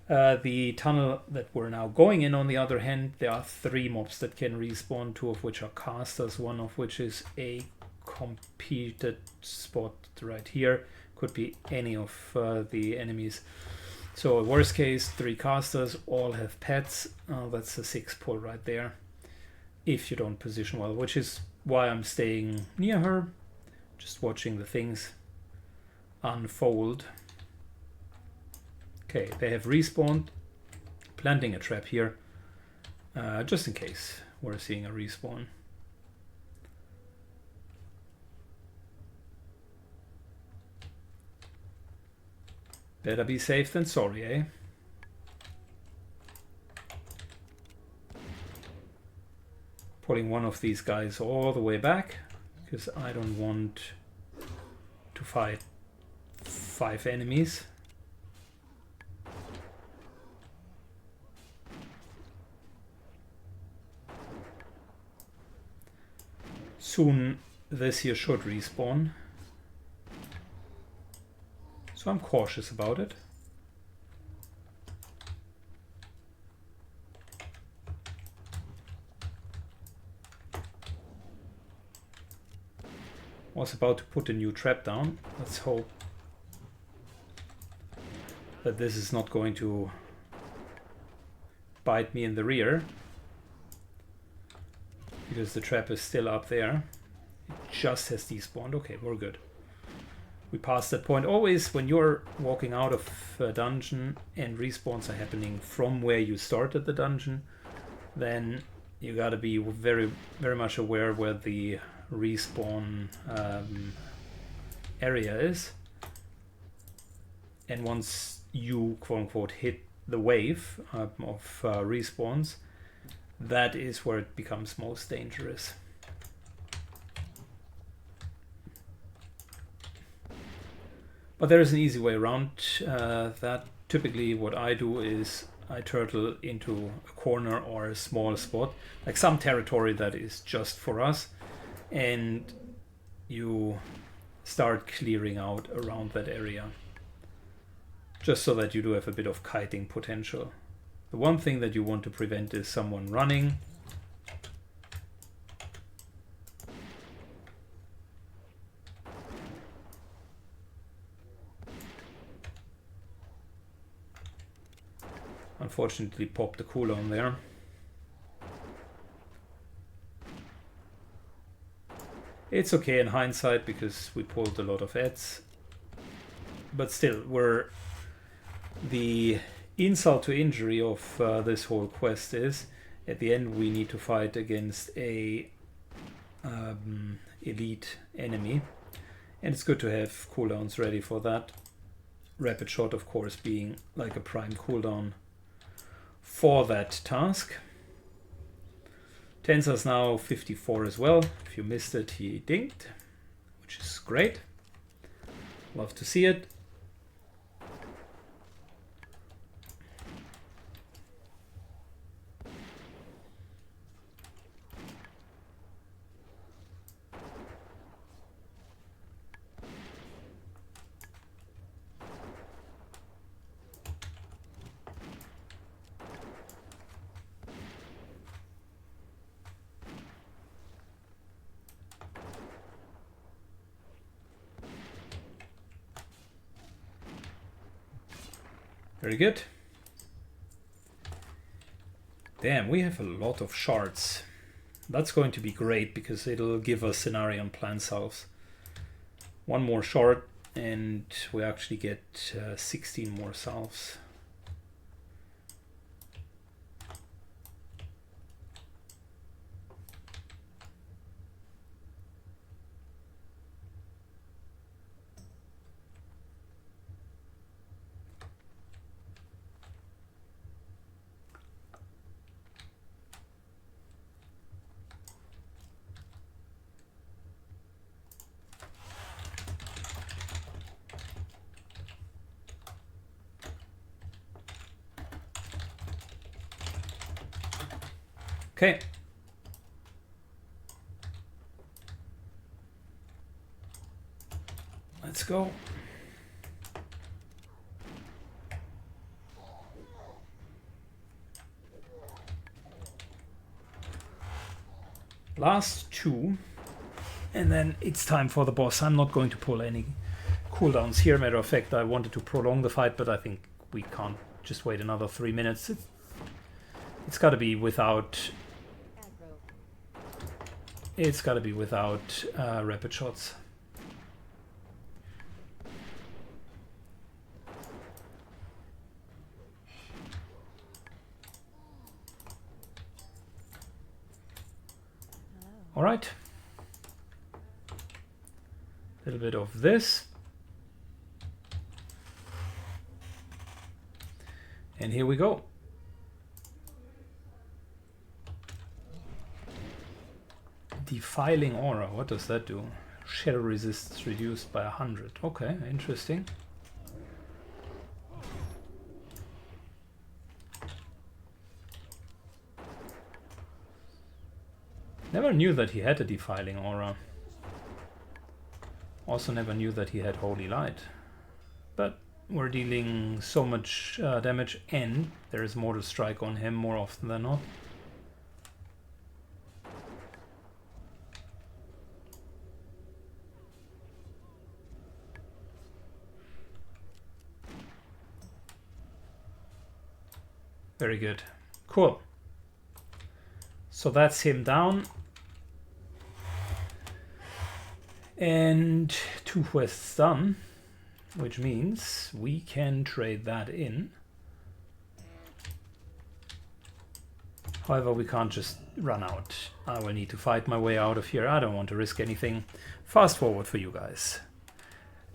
The tunnel that we're now going in, on the other hand, there are 3 mobs that can respawn, 2 of which are casters, one of which is a competed spot right here. Could be any of the enemies. So worst case, 3 casters, all have pets. That's a 6 pull right there, if you don't position well, which is why I'm staying near her, just watching the things unfold. Okay, they have respawned, planting a trap here, just in case we're seeing a respawn. Better be safe than sorry, eh? Pulling one of these guys all the way back, because I don't want to fight 5 enemies. Soon this here should respawn, so I'm cautious about it. Was about to put a new trap down. Let's hope that this is not going to bite me in the rear, because the trap is still up there. It just has despawned. Okay, we're good. We passed that point. Always when you're walking out of a dungeon and respawns are happening from where you started the dungeon, then you gotta be very, very much aware where the respawn area is. And once you, quote unquote, hit the wave of respawns, that is where it becomes most dangerous. But there is an easy way around that. Typically what I do is I turtle into a corner or a small spot, like some territory that is just for us, and you start clearing out around that area, just so that you do have a bit of kiting potential. The one thing that you want to prevent is someone running. Unfortunately, popped the cooldown there. It's okay in hindsight because we pulled a lot of ads. But still, the insult to injury of this whole quest is at the end we need to fight against a elite enemy. And it's good to have cooldowns ready for that. Rapid shot, of course, being like a prime cooldown for that task. Tensor's now 54 as well. If you missed it, he dinked, which is great. Love to see it. Very good. Damn, we have a lot of shards. That's going to be great because it'll give us Cenarion plant salves. One more shard and we actually get 16 more salves. Okay. Let's go. Last two. And then it's time for the boss. I'm not going to pull any cooldowns here. Matter of fact, I wanted to prolong the fight, but I think we can't just wait another 3 minutes. It's got to be without... It's got to be without rapid shots. All right. A little bit of this. And here we go. Defiling aura, what does that do? Shadow resistance reduced by 100. Okay, interesting. Never knew that he had a defiling aura. Also never knew that he had holy light. But we're dealing so much damage and there is mortal strike on him more often than not. Very good. Cool. So that's him down. And 2 quests done, which means we can trade that in. However, we can't just run out. I will need to fight my way out of here. I don't want to risk anything. Fast forward for you guys.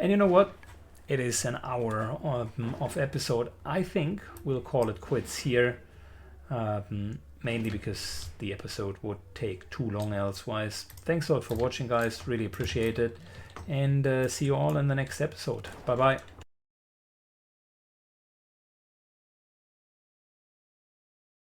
And you know what? It is an hour of episode. I think we'll call it quits here. Mainly because the episode would take too long elsewise. Thanks a lot for watching, guys. Really appreciate it. And see you all in the next episode. Bye-bye.